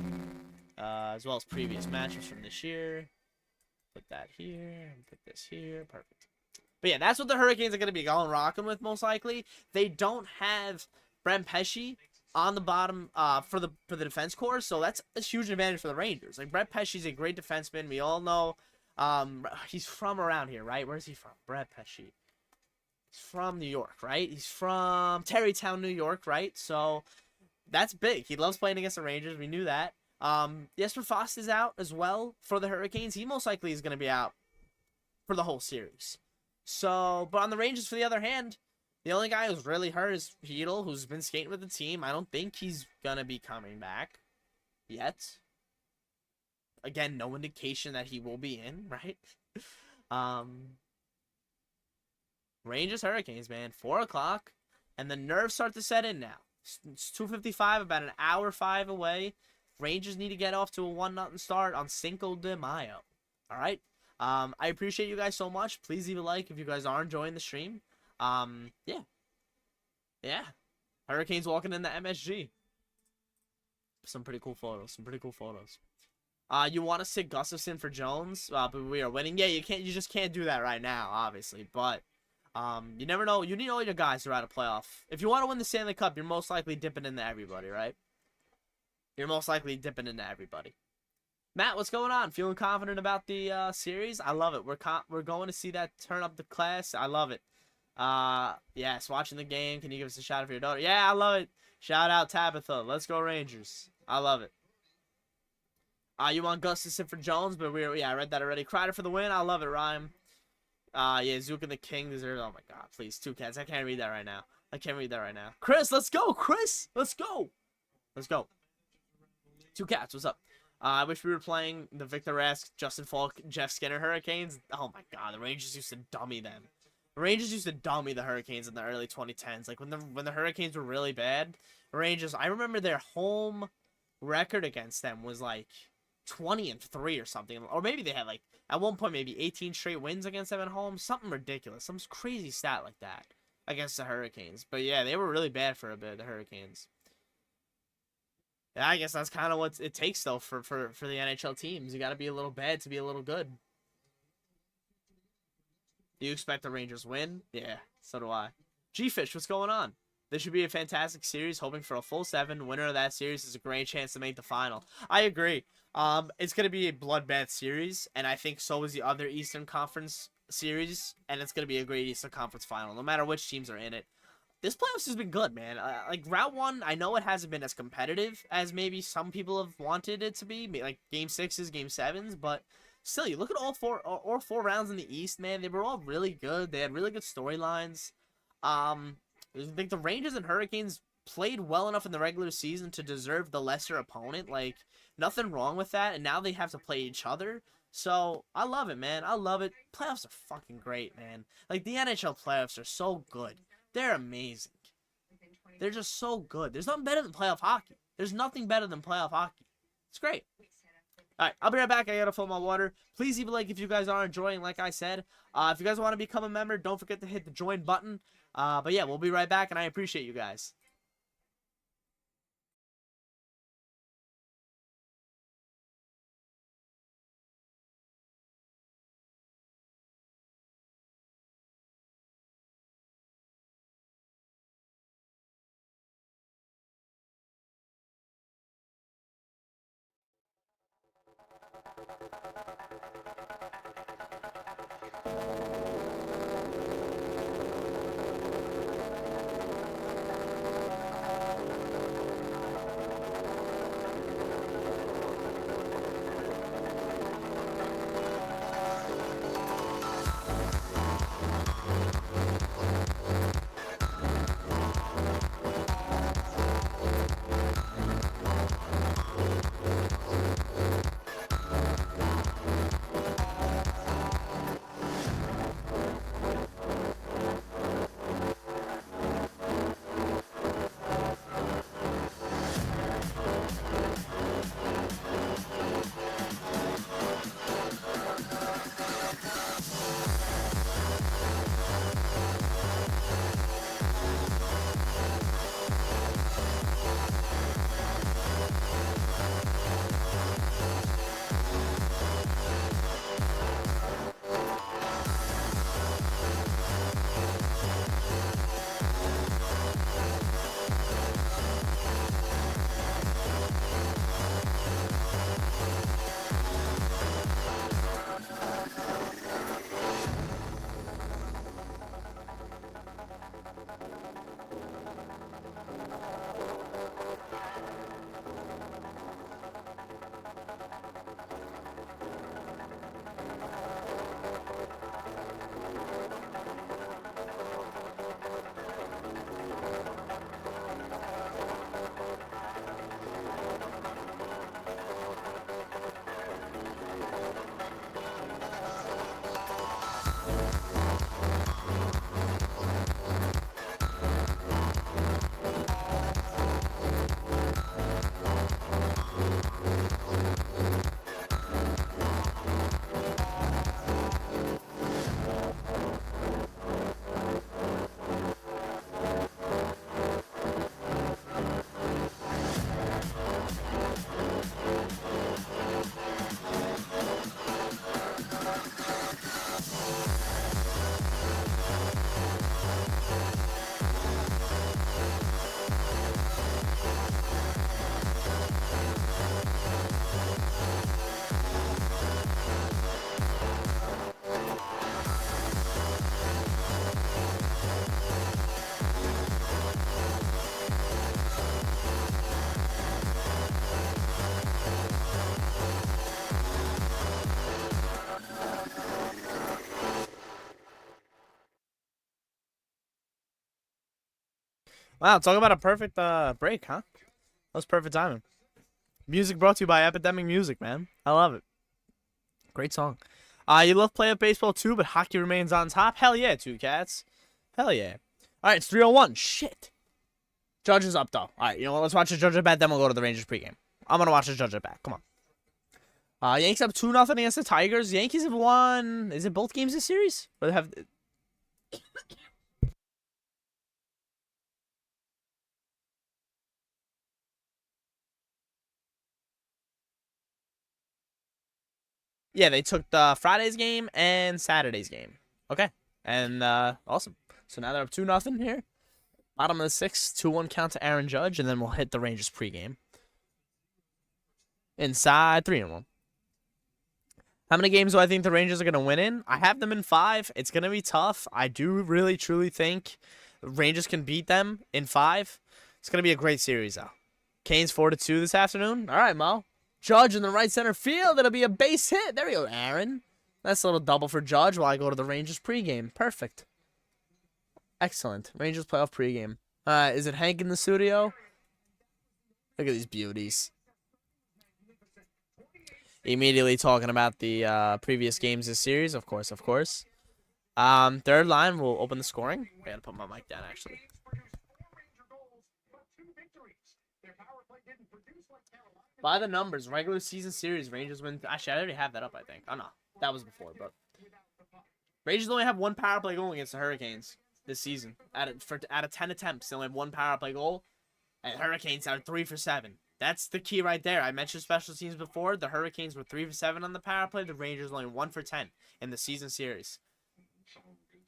as well as previous matches from this year. Put that here and put this here. Perfect. But yeah, that's what the Hurricanes are gonna be rocking with most likely. They don't have Brent Pesce on the bottom for the defense core, so that's a huge advantage for the Rangers. Like, Brent Pesce's a great defenseman. We all know he's from around here, right? Where's he from? Brent Pesce. He's from New York, right? He's from Tarrytown, New York, right? So that's big. He loves playing against the Rangers. We knew that. Jesper Fast is out as well for the Hurricanes. He most likely is going to be out for the whole series. So, but on the Rangers, for the other hand, the only guy who's really hurt is Hedl, who's been skating with the team. I don't think he's going to be coming back yet. Again, no indication that he will be in, right? Rangers, Hurricanes, man. 4 o'clock. And the nerves start to set in now. It's 2:55, about an hour 5 away. Rangers need to get off to a 1-0 start on Cinco de Mayo. All right? I appreciate you guys so much. Please leave a like if you guys are enjoying the stream. Yeah. Hurricanes walking in the MSG. Some pretty cool photos. You want to sit Gustafson for Jones, but we are winning. Yeah, you just can't do that right now, obviously. But you never know. You need all your guys throughout a playoff. If you want to win the Stanley Cup, you're most likely dipping into everybody, right? You're most likely dipping into everybody. Matt, what's going on? Feeling confident about the series? I love it. We're going to see that turn up the class. I love it. Yes, watching the game. Can you give us a shout out for your daughter? Yeah, I love it. Shout out Tabitha. Let's go Rangers. I love it. You want Gus to sit for Jones, but I read that already. Kreider for the win. I love it, Rhyme. Yeah, Zook and the King deserve. Oh my God, please, 2 cats. I can't read that right now. Chris, let's go. Let's go. 2 cats. What's up? I wish we were playing the Victor Rask, Justin Falk, Jeff Skinner Hurricanes. Oh my God, the Rangers used to dummy them. The Rangers used to dummy the Hurricanes in the early 2010s. Like when the Hurricanes were really bad, the Rangers. I remember their home record against them was like 20-3 or something, or maybe they had like at one point maybe 18 straight wins against them at home. Something ridiculous, some crazy stat like that against the Hurricanes. But yeah, they were really bad for a bit. The Hurricanes. Yeah, I guess that's kind of what it takes, though, for the NHL teams. You got to be a little bad to be a little good. Do you expect the Rangers win? Yeah, so do I. G-Fish, what's going on? This should be a fantastic series, hoping for a full 7. Winner of that series is a great chance to make the final. I agree. It's going to be a bloodbath series, and I think so is the other Eastern Conference series, and it's going to be a great Eastern Conference final, no matter which teams are in it. This playoffs has been good, man. Like, Route 1, I know it hasn't been as competitive as maybe some people have wanted it to be. Like, Game 6s, Game 7s. But still, you look at all four rounds in the East, man. They were all really good. They had really good storylines. I think the Rangers and Hurricanes played well enough in the regular season to deserve the lesser opponent. Like, nothing wrong with that. And now they have to play each other. So, I love it, man. I love it. Playoffs are fucking great, man. Like, the NHL playoffs are so good. They're amazing. They're just so good. There's nothing better than playoff hockey. There's nothing better than playoff hockey. It's great. All right, I'll be right back. I gotta fill my water. Please leave a like if you guys are enjoying, like I said. If you guys want to become a member, don't forget to hit the join button. But yeah, we'll be right back, and I appreciate you guys. Wow, talk about a perfect break, huh? That was perfect timing. Music brought to you by Epidemic Music, man. I love it. Great song. You love playoff baseball too, but hockey remains on top? Hell yeah, two cats. Hell yeah. All right, it's 3-0-1. Shit. Judge is up, though. All right, you know what? Let's watch the Judge at bat, then we'll go to the Rangers pregame. I'm going to watch the Judge at bat. Come on. Yankees up 2-0 against the Tigers. Yankees have won. Is it both games this series? Or they have. Yeah, they took the Friday's game and Saturday's game. Okay. And awesome. So now they're up 2-0 here. Bottom of the sixth, 2-1 count to Aaron Judge, and then we'll hit the Rangers pregame. Inside 3-1. How many games do I think the Rangers are going to win in? I have them in 5. It's going to be tough. I do really, truly think the Rangers can beat them in 5. It's going to be a great series, though. Canes 4-2 this afternoon. All right, Mo. Judge in the right center field. It'll be a base hit. There we go, Aaron. Nice little double for Judge while I go to the Rangers pregame. Perfect. Excellent. Rangers playoff pregame. Is it Hank in the studio? Look at these beauties. Immediately talking about the previous games this series, of course. Third line will open the scoring. I gotta put my mic down, actually. By the numbers, regular season series, Rangers win. Actually, I already have that up, I think. Oh, no. That was before, but Rangers only have 1 power play goal against the Hurricanes this season. Out of 10 attempts, they only have 1 power play goal. And Hurricanes are 3 for 7. That's the key right there. I mentioned special teams before. The Hurricanes were 3 for 7 on the power play. The Rangers only 1 for 10 in the season series.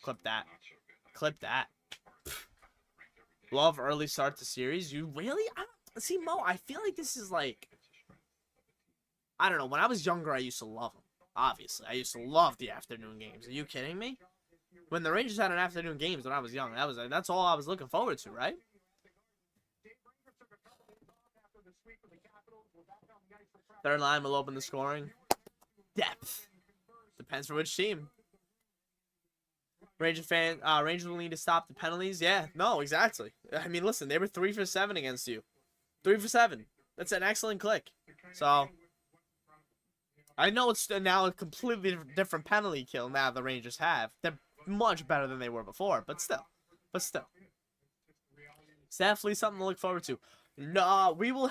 Clip that. Clip that. Love early start to series. You really? See, Mo, I feel like this is like... I don't know. When I was younger, I used to love them. Obviously. I used to love the afternoon games. Are you kidding me? When the Rangers had an afternoon games when I was young, that's all I was looking forward to, right? Third line will open the scoring. Depth. Depends for which team. Rangers will need to stop the penalties. Yeah, no, exactly. I mean, listen, they were 3 for 7 against you. 3 for 7. That's an excellent click. So, I know it's now a completely different penalty kill now the Rangers have. They're much better than they were before, but still. It's definitely something to look forward to. No, we will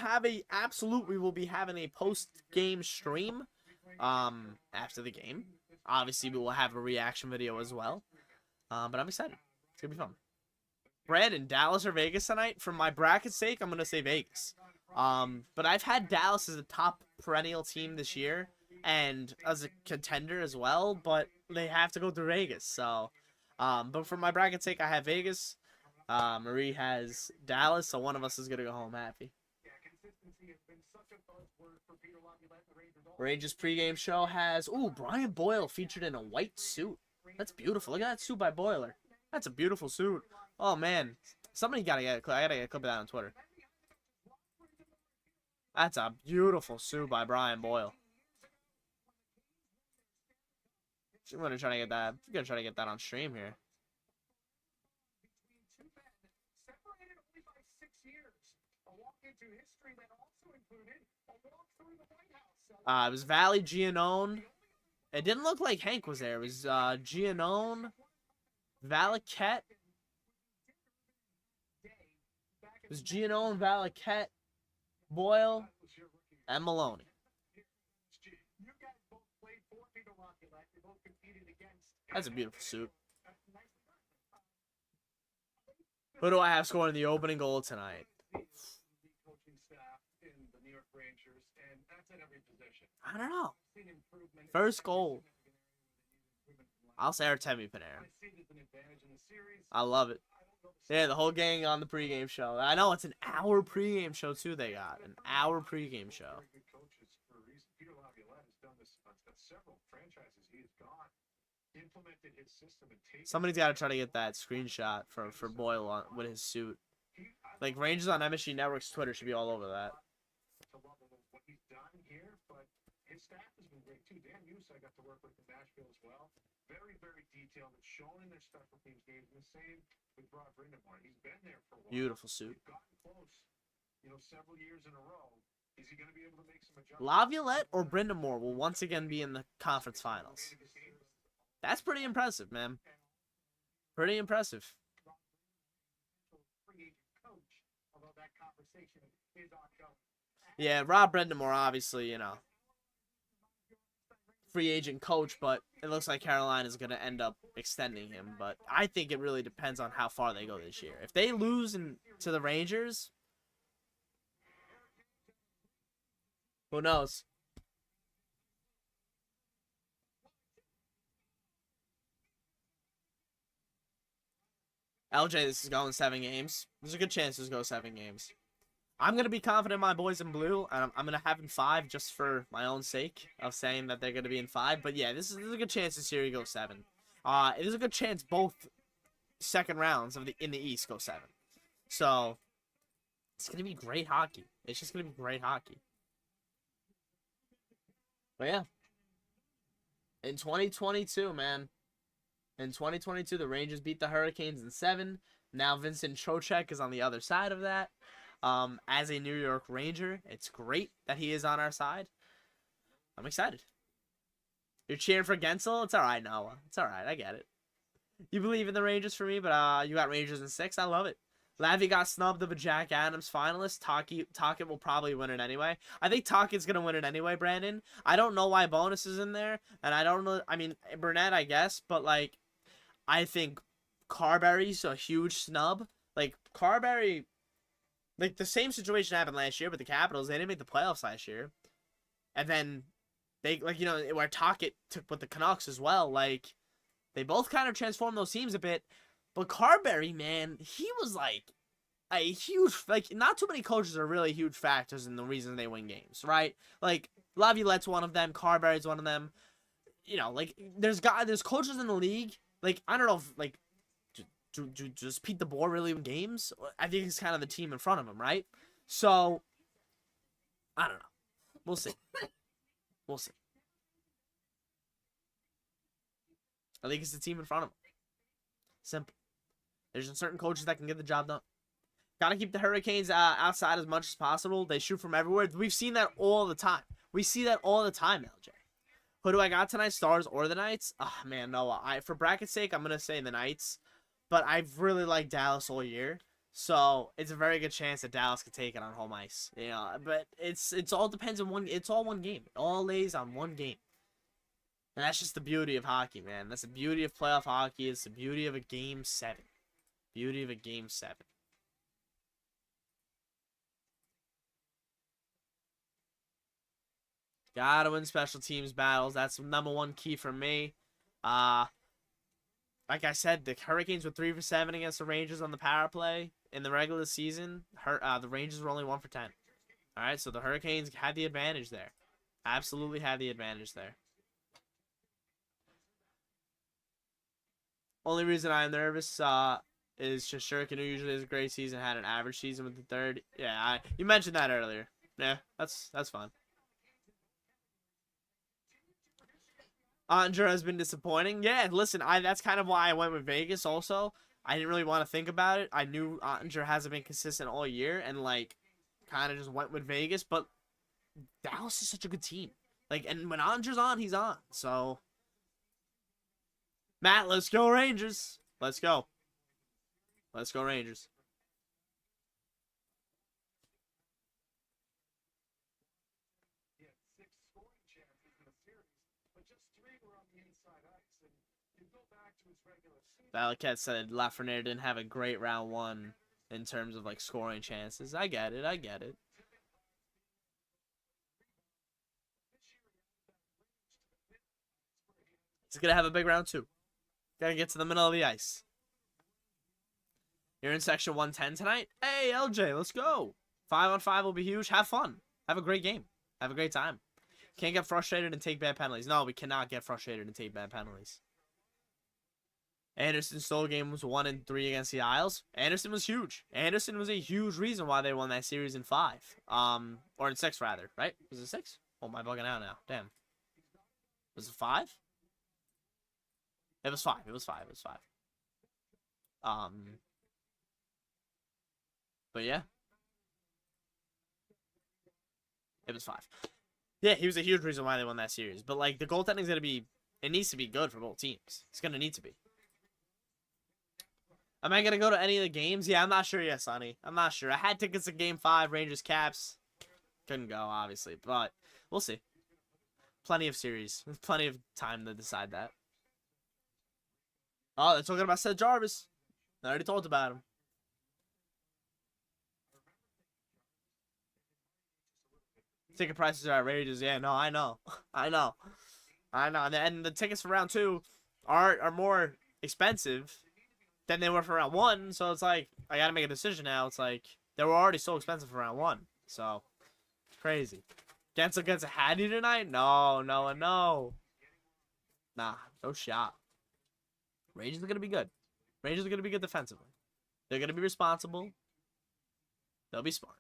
be having a post-game stream after the game. Obviously, we will have a reaction video as well. But I'm excited. It's going to be fun. Brandon, Dallas or Vegas tonight? For my bracket's sake, I'm going to say Vegas. But I've had Dallas as a top perennial team this year and as a contender as well, but they have to go through Vegas. So, but for my bracket's sake, I have Vegas. Marie has Dallas, so one of us is going to go home happy. Rangers pregame show has, Brian Boyle featured in a white suit. That's beautiful. Look at that suit by Boiler. That's a beautiful suit. Oh, man. Somebody got to get a clip. I got to get a clip of that on Twitter. That's a beautiful suit by Brian Boyle. I'm going to try to get that. I'm going to try to get that on stream here. It was Valley Giannone. It didn't look like Hank was there. It was Giannone, Valaquette. It was Giannone, Valaquette, Boyle, and Maloney. That's a beautiful suit. Who do I have scoring the opening goal tonight? I don't know. First goal. I'll say Artemi Panarin. I love it. Yeah, the whole gang on the pregame show. I know it's an hour pregame show too. They got an hour pregame show. Somebody's got to try to get that screenshot for Boyle on with his suit. Like Rangers on MSG Network's Twitter should be all over that. his staff has been great too. Dan Hughes, I got to work with in Nashville as well. Very, very detailed. It's shown in their special teams games. And the same with Rob Brindamore. He's been there for a while. Beautiful suit. They've gotten close, several years in a row. Is he going to be able to make some adjustments? Laviolette or Brindamore will once again be in the conference finals. That's pretty impressive, man. Pretty impressive. Yeah, Rob Brindamore, obviously, free agent coach, but it looks like Carolina is going to end up extending him. But I think it really depends on how far they go this year. If they lose to the Rangers, who knows? LJ, this is going 7 games. There's a good chance this goes 7 games. I'm going to be confident in my boys in blue, and I'm going to have in 5 just for my own sake of saying that they're going to be in 5. But yeah, there's a good chance this series goes 7. There's a good chance both second rounds in the East go 7. So it's going to be great hockey. It's just going to be great hockey. But yeah, in 2022, man. In 2022, the Rangers beat the Hurricanes in 7. Now Vincent Trocheck is on the other side of that. As a New York Ranger, it's great that he is on our side. I'm excited. You're cheering for Gensel? It's all right, Noah. It's all right. I get it. You believe in the Rangers for me, but you got Rangers in 6. I love it. Lavi got snubbed of a Jack Adams finalist. Tocchet will probably win it anyway. I think Tocchet's going to win it anyway, Brandon. I don't know why Bonus is in there, and I don't know. I mean, Burnett, I guess, but, like, I think Carberry's a huge snub. Like, Carberry, like, the same situation happened last year with the Capitals. They didn't make the playoffs last year. And then they, like, where Tocchet took with the Canucks as well. Like, they both kind of transformed those teams a bit. But Carberry, man, he was, like, a huge, like, not too many coaches are really huge factors in the reason they win games, right? Like, Laviolette's one of them. Carberry's one of them. Like, there's coaches in the league. Like, I don't know if, like, just Pete DeBoer really win games? I think it's kind of the team in front of him, right? So, I don't know. We'll see. We'll see. I think it's the team in front of him. Simple. There's certain coaches that can get the job done. Got to keep the Hurricanes outside as much as possible. They shoot from everywhere. We've seen that all the time. We see that all the time, LJ. Who do I got tonight? Stars or the Knights? Oh, man, no. For bracket's sake, I'm going to say the Knights. But I've really liked Dallas all year. So it's a very good chance that Dallas could take it on home ice. But it's all depends on one. It's all one game. It all lays on one game. And that's just the beauty of hockey, man. That's the beauty of playoff hockey. It's the beauty of a Game 7. Beauty of a Game 7. Gotta win special teams battles. That's the #1 key for me. Like I said, the Hurricanes were 3 for 7 against the Rangers on the power play in the regular season. The Rangers were only 1 for 10. All right, so the Hurricanes had the advantage there. Absolutely had the advantage there. Only reason I'm nervous is Shesterkin, who usually has a great season, had an average season with the third. Yeah, you mentioned that earlier. Yeah, that's fine. Ottinger has been disappointing. Yeah, listen, that's kind of why I went with Vegas also. I didn't really want to think about it. I knew Ottinger hasn't been consistent all year and, like, kind of just went with Vegas. But Dallas is such a good team. Like, and when Ottinger's on, he's on. So, Matt, let's go Rangers. Let's go. Let's go Rangers. Valaket said Lafreniere didn't have a great round 1 in terms of, like, scoring chances. I get it. I get it. He's going to have a big round 2. Got to get to the middle of the ice. You're in section 110 tonight? Hey, LJ, let's go. 5-on-5 will be huge. Have fun. Have a great game. Have a great time. Can't get frustrated and take bad penalties. No, we cannot get frustrated and take bad penalties. Anderson's solo game was 1-3 against the Isles. Anderson was huge. Anderson was a huge reason why they won that series in 5. Or in 6, rather. Right? Was it 6? Oh, am I bugging out now? Damn. Was it 5? It was 5. It was 5. It was 5. But yeah. It was 5. Yeah, he was a huge reason why they won that series. But, like, the goaltending's going to be... It needs to be good for both teams. It's going to need to be. Am I going to go to any of the games? Yeah, I'm not sure yet, Sonny. I'm not sure. I had tickets to Game 5, Rangers Caps. Couldn't go, obviously. But we'll see. Plenty of series. Plenty of time to decide that. Oh, they're talking about Seth Jarvis. I already talked about him. Ticket prices are outrageous. Yeah, no, I know. I know. And the tickets for round 2 are more expensive than they were for round 1. So it's like, I got to make a decision now. It's like, they were already so expensive for round 1. So, it's crazy. Gensel gets a Hattie tonight? No. Nah, no shot. Rangers are going to be good. Rangers are going to be good defensively. They're going to be responsible. They'll be smart.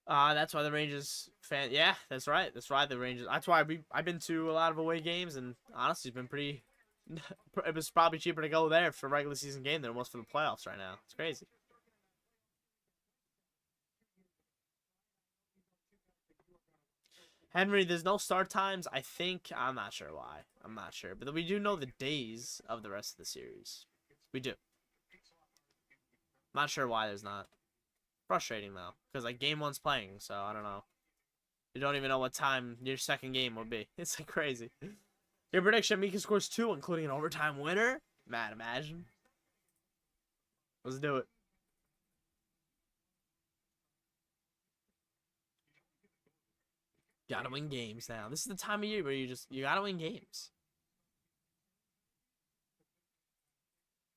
That's why the Rangers fan. Yeah, that's right. That's right. The Rangers. That's why I've been to a lot of away games, and honestly, it's been pretty. It was probably cheaper to go there for a regular season game than it was for the playoffs right now. It's crazy. Henry, there's no start times. I think I'm not sure why. I'm not sure, but we do know the days of the rest of the series. We do. Not sure why there's not. Frustrating though, because like game 1's playing, so I don't know. You don't even know what time your second game will be. It's like crazy. Your prediction: Mika scores 2, including an overtime winner. Man, imagine. Let's do it. Gotta win games now. This is the time of year where you gotta win games.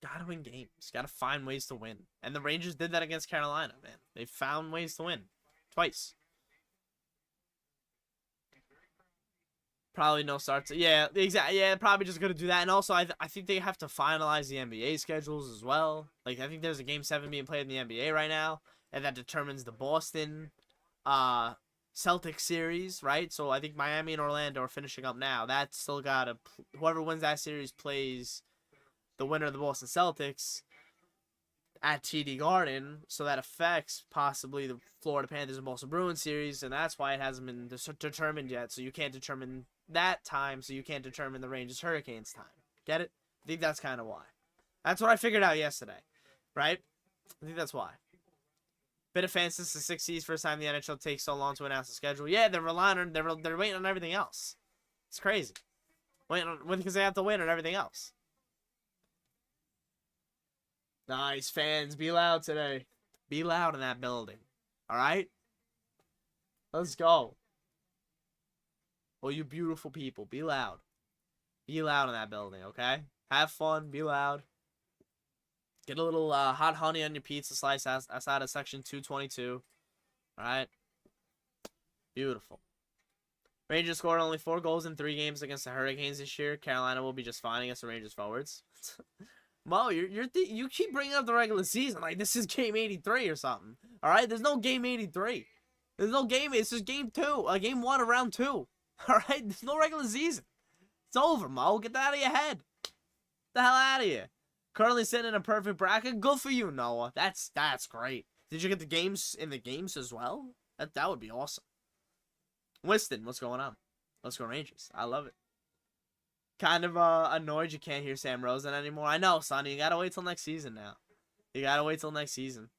Gotta win games. Gotta find ways to win. And the Rangers did that against Carolina, man. They found ways to win. Twice. Probably no starts. Yeah, exactly. Yeah, probably just gonna do that. And also, I think they have to finalize the NBA schedules as well. Like, I think there's a Game 7 being played in the NBA right now, and that determines the Boston, Celtics series, right? So I think Miami and Orlando are finishing up now. That's still gotta. Whoever wins that series plays the winner of the Boston Celtics at TD Garden, so that affects possibly the Florida Panthers and Boston Bruins series, and that's why it hasn't been determined yet. So you can't determine that time, so you can't determine the Rangers Hurricanes time. Get it? I think that's kind of why. That's what I figured out yesterday, right? I think that's why. Bit of fans since the 60s, first time the NHL takes so long to announce the schedule. Yeah, they're relying on they're waiting on everything else. It's crazy. Waiting on because they have to wait on everything else. Nice, fans. Be loud today. Be loud in that building. All right? Let's go. Oh, you beautiful people. Be loud. Be loud in that building, okay? Have fun. Be loud. Get a little hot honey on your pizza slice outside of section 222. All right? Beautiful. Rangers scored only 4 goals in 3 games against the Hurricanes this year. Carolina will be just fine against the Rangers forwards. Mo, you keep bringing up the regular season like this is game 83 or something. All right, there's no game 83. There's no game. It's just game 2, game 1 of round 2. All right, there's no regular season. It's over, Mo. Get that out of your head. Get the hell out of here. Currently sitting in a perfect bracket. Good for you, Noah. That's great. Did you get the games in the games as well? That would be awesome. Winston, what's going on? Let's go Rangers. I love it. Kind of annoyed you can't hear Sam Rosen anymore. I know, Sonny. You gotta wait till next season now. You gotta wait till next season.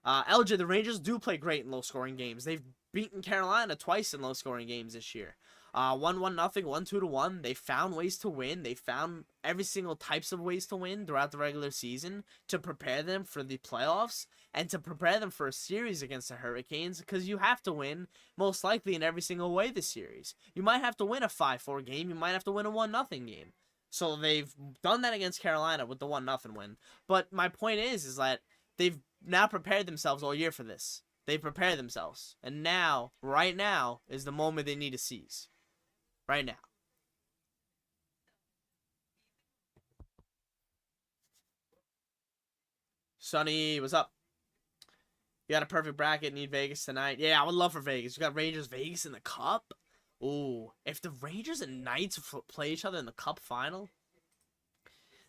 LJ, the Rangers do play great in low-scoring games. They've beaten Carolina twice in low-scoring games this year. 1-1-0, 1-2-1. They found ways to win. They found every single types of ways to win throughout the regular season to prepare them for the playoffs and to prepare them for a series against the Hurricanes, because you have to win most likely in every single way this series. You might have to win a 5-4 game. You might have to win a 1-0 game. So they've done that against Carolina with the 1-0 win. But my point is that they've now prepared themselves all year for this. They've prepared themselves. And now, right now, is the moment they need to seize. right now. Sonny, what's up? You got a perfect bracket. Need Vegas tonight. Yeah, I would love for Vegas. You got Rangers, Vegas in the Cup. Ooh, if the Rangers and Knights play each other in the Cup final,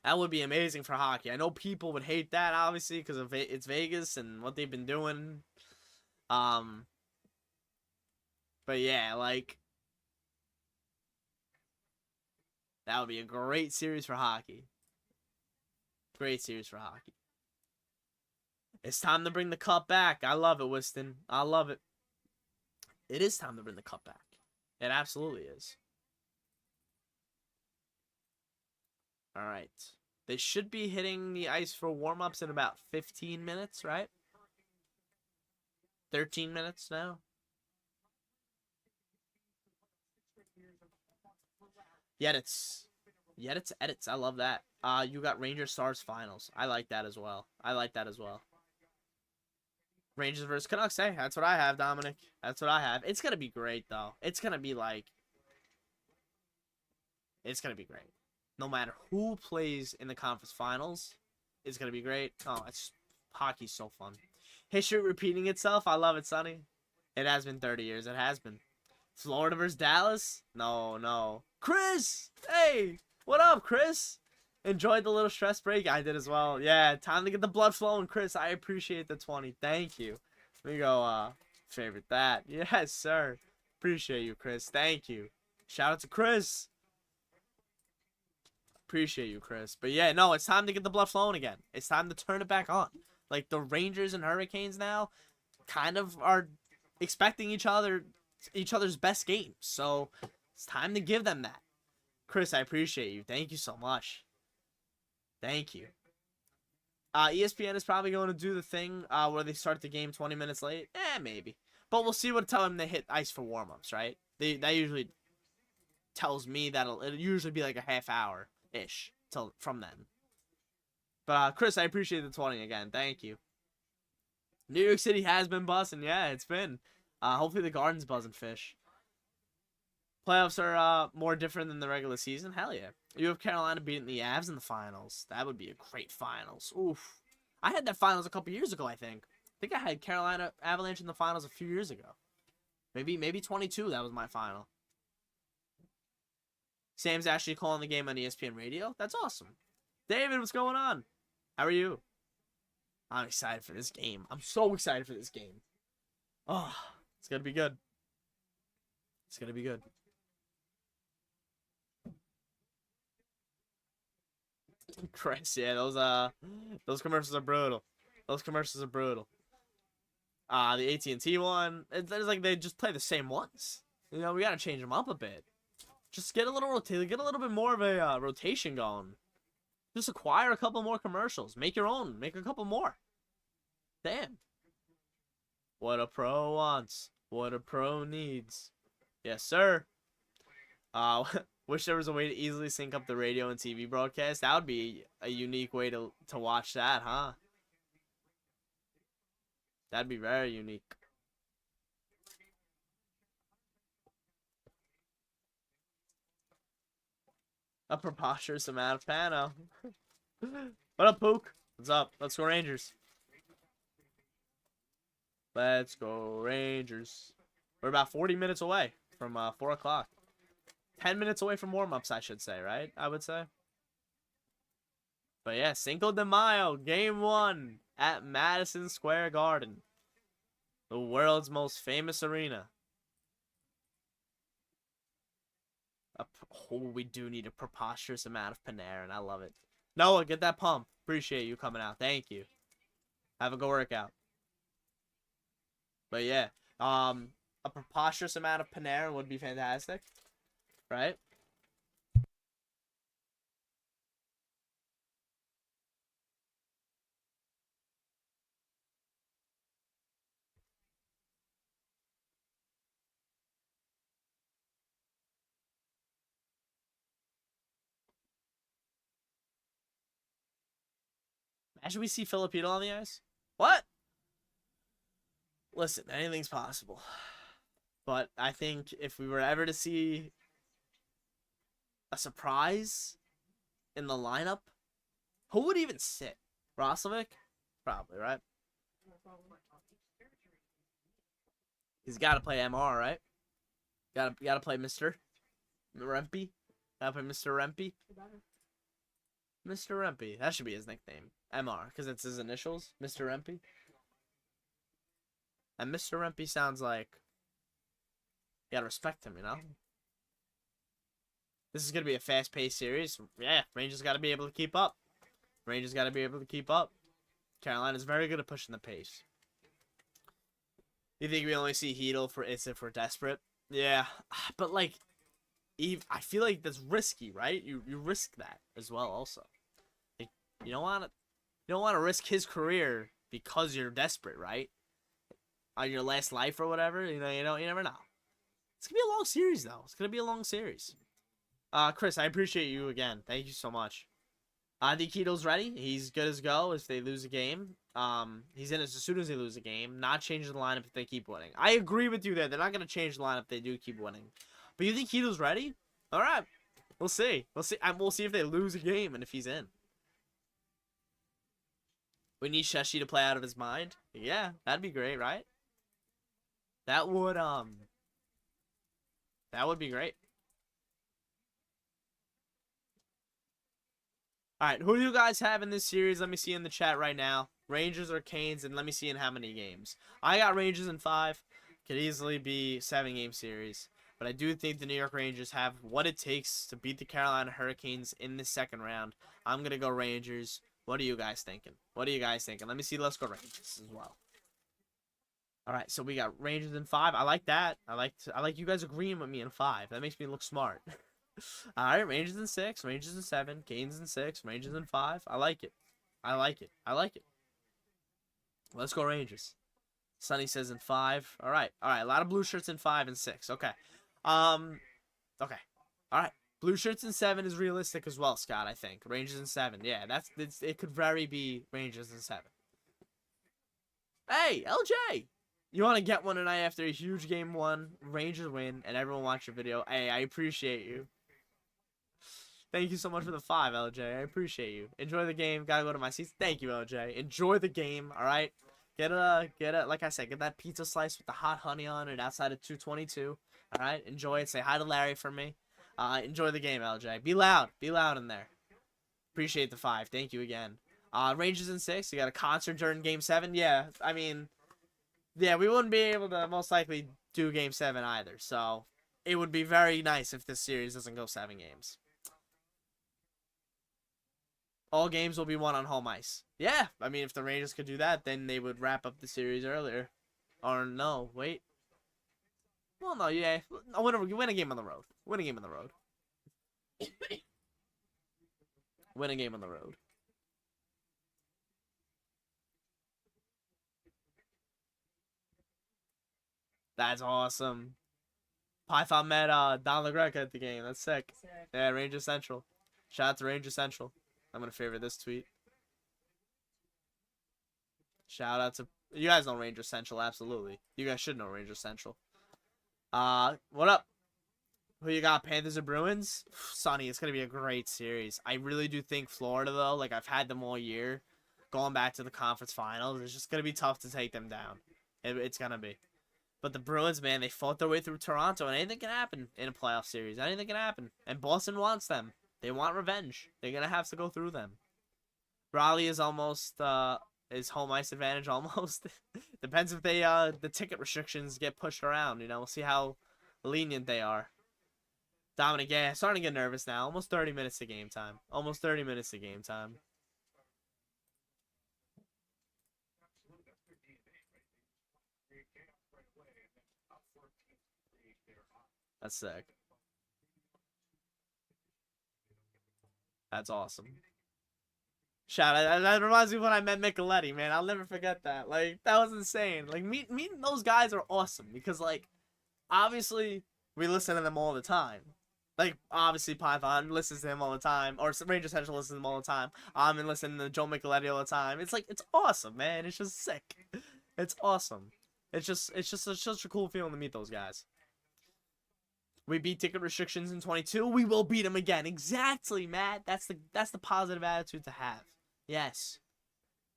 that would be amazing for hockey. I know people would hate that, obviously, because of it's Vegas and what they've been doing. But yeah, like, that would be a great series for hockey. Great series for hockey. It's time to bring the cup back. I love it, Wiston. I love it. It is time to bring the cup back. It absolutely is. All right. They should be hitting the ice for warm-ups in about 15 minutes, right? 13 minutes now. Yedits. Yedits edits. I love that. You got Rangers Stars finals. I like that as well. Rangers versus Canucks. Hey, that's what I have, Dominic. That's what I have. It's going to be great, though. It's going to be like... It's going to be great. No matter who plays in the conference finals, it's going to be great. Oh, it's hockey's so fun. History repeating itself. I love it, Sonny. It has been 30 years. It has been. Florida versus Dallas? No. Chris! Hey! What up, Chris? Enjoyed the little stress break? I did as well. Yeah, time to get the blood flowing, Chris. I appreciate the 20. Thank you. Let me go, favorite that. Yes, sir. Appreciate you, Chris. Thank you. Shout out to Chris. Appreciate you, Chris. But yeah, no, it's time to get the blood flowing again. It's time to turn it back on. Like, the Rangers and Hurricanes now kind of are expecting each other's best games. So it's time to give them that. Chris, I appreciate you. Thank you so much. Thank you. ESPN is probably going to do the thing where they start the game 20 minutes late. Maybe. But we'll see what time they hit ice for warm-ups, right? That usually tells me that it'll usually be like a half hour-ish from then. But Chris, I appreciate the 20 again. Thank you. New York City has been buzzing. Yeah, it's been. Hopefully the Garden's buzzing fish. Playoffs are more different than the regular season. Hell yeah. You have Carolina beating the Avs in the finals. That would be a great finals. Oof. I had that finals a couple years ago, I think. I had Carolina Avalanche in the finals a few years ago. Maybe 22, that was my final. Sam's actually calling the game on ESPN Radio. That's awesome. David, what's going on? How are you? I'm excited for this game. I'm so excited for this game. Oh, it's going to be good. It's going to be good. Chris, yeah, those commercials are brutal. The AT&T one, it's like they just play the same ones. You know, we got to change them up a bit. Just get a little bit more of a rotation going. Just acquire a couple more commercials. Make your own. Make a couple more. Damn. What a pro wants. What a pro needs. Yes, sir. Wish there was a way to easily sync up the radio and TV broadcast. That would be a unique way to watch that, huh? That'd be very unique. A preposterous amount of pano. What up, Pook? What's up? Let's go Rangers. Let's go Rangers. We're about 40 minutes away from 4 o'clock. 10 minutes away from warm-ups, I should say, right? I would say. But yeah, Cinco de Mayo, Game 1 at Madison Square Garden. The world's most famous arena. We do need a preposterous amount of Panarin. I love it. Noah, get that pump. Appreciate you coming out. Thank you. Have a good workout. But yeah, a preposterous amount of Panarin would be fantastic. Right? Imagine we see Filipino on the ice. What? Listen, anything's possible. But I think if we were ever to see surprise in the lineup. Who would even sit? Roslovic? Probably, right? He's got to play MR, right? Gotta play Mr. Rempy. Gotta play Mr. Rempy. Mr. Rempy. That should be his nickname. MR, because it's his initials. Mr. Rempy. And Mr. Rempy sounds like... You gotta respect him, you know? This is gonna be a fast-paced series. Yeah, Rangers gotta be able to keep up. Rangers gotta be able to keep up. Carolina's very good at pushing the pace. You think we only see Hedel if we're desperate? Yeah, but like, I feel like that's risky, right? You risk that as well. Also, like, you don't want to risk his career because you're desperate, right? On your last life or whatever, you never know. It's gonna be a long series though. It's gonna be a long series. Chris, I appreciate you again. Thank you so much. I think Hedel's ready. He's good as go if they lose a game. He's in as soon as they lose a game. Not changing the lineup if they keep winning. I agree with you there. They're not going to change the lineup if they do keep winning. But you think Hedel's ready? All right. We'll see. We'll see. We'll see if they lose a game and if he's in. We need Sheshi to play out of his mind. Yeah, that'd be great, right? That would be great. All right, who do you guys have in this series? Let me see in the chat right now. Rangers or Canes, and let me see in how many games. I got Rangers in 5. Could easily be 7-game series. But I do think the New York Rangers have what it takes to beat the Carolina Hurricanes in the second round. I'm going to go Rangers. What are you guys thinking? What are you guys thinking? Let me see. Let's go Rangers as well. All right, so we got Rangers in 5. I like that. I like you guys agreeing with me in 5. That makes me look smart. All right, Rangers in 6, Rangers in 7, Canes in 6, Rangers in 5. I like it. I like it. I like it. Let's go Rangers. Sonny says in 5. All right. All right. A lot of blue shirts in 5 and 6. Okay. Okay. All right. Blue shirts in 7 is realistic as well, Scott. I think Rangers in 7. Yeah, it could very be Rangers in 7. Hey, LJ. You want to get one tonight after a huge game 1, Rangers win, and everyone watch your video? Hey, I appreciate you. Thank you so much for the 5, LJ. I appreciate you. Enjoy the game. Gotta go to my seats. Thank you, LJ. Enjoy the game. All right. Get a like I said, get that pizza slice with the hot honey on it outside of 222. All right. Enjoy it. Say hi to Larry for me. Enjoy the game, LJ. Be loud. Be loud in there. Appreciate the 5. Thank you again. Rangers in 6. You got a concert during Game 7. Yeah. I mean, yeah, we wouldn't be able to most likely do Game 7 either. So it would be very nice if this series doesn't go 7 games. All games will be won on home ice. Yeah, I mean, if the Rangers could do that, then they would wrap up the series earlier. Or no, wait. Well, no, yeah. Win a game on the road. Win a game on the road. Win a game on the road. That's awesome. Python met Don LaGreca at the game. That's sick. Yeah, Ranger Central. Shout out to Ranger Central. I'm going to favorite this tweet. Shout out to... You guys know Ranger Central, absolutely. You guys should know Ranger Central. What up? Who you got, Panthers or Bruins? Sonny, it's going to be a great series. I really do think Florida, though, like I've had them all year, going back to the conference finals, it's just going to be tough to take them down. It's going to be. But the Bruins, man, they fought their way through Toronto, and anything can happen in a playoff series. Anything can happen. And Boston wants them. They want revenge. They're going to have to go through them. Raleigh is almost, is home ice advantage almost. Depends if they, the ticket restrictions get pushed around, you know. We'll see how lenient they are. Dominic, yeah, starting to get nervous now. Almost 30 minutes to game time. Almost 30 minutes to game time. That's sick. That's awesome. Shout out. That reminds me of when I met Micheletti, man. I'll never forget that. Like, that was insane. Like, meeting those guys are awesome because, like, obviously, we listen to them all the time. Like, obviously, Python listens to him all the time. Or Ranger Central listens to him all the time. I'm listening to Joe Micheletti all the time. It's like, it's awesome, man. It's just sick. It's awesome. It's just such a cool feeling to meet those guys. We beat ticket restrictions in 22. We will beat them again. Exactly, Matt. That's the positive attitude to have. Yes.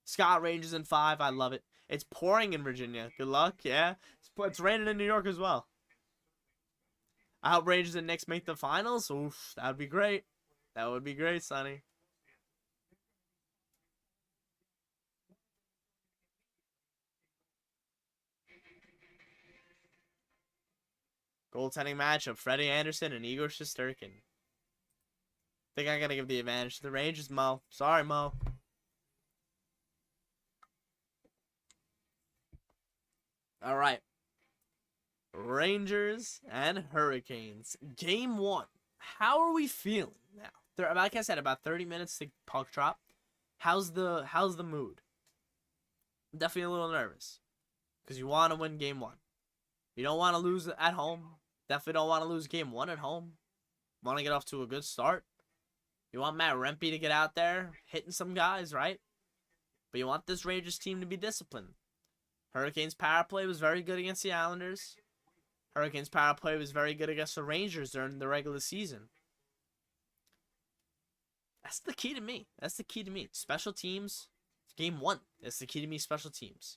Scott, Rangers in 5. I love it. It's pouring in Virginia. Good luck. Yeah. It's raining in New York as well. I hope Rangers and Knicks make the finals. Oof, that would be great. That would be great, Sonny. Goaltending match of Freddie Anderson and Igor Shesterkin. Think I gotta give the advantage to the Rangers, Mo. Sorry, Mo. All right. Rangers and Hurricanes. Game 1. How are we feeling now? Like I said, about 30 minutes to puck drop. How's the mood? Definitely a little nervous. Because you want to win game 1. You don't want to lose at home. Definitely don't want to lose game 1 at home. Want to get off to a good start. You want Matt Rempe to get out there hitting some guys, right? But you want this Rangers team to be disciplined. Hurricanes power play was very good against the Islanders. Hurricanes power play was very good against the Rangers during the regular season. That's the key to me. That's the key to me. Special teams. Game 1. That's the key to me. Special teams.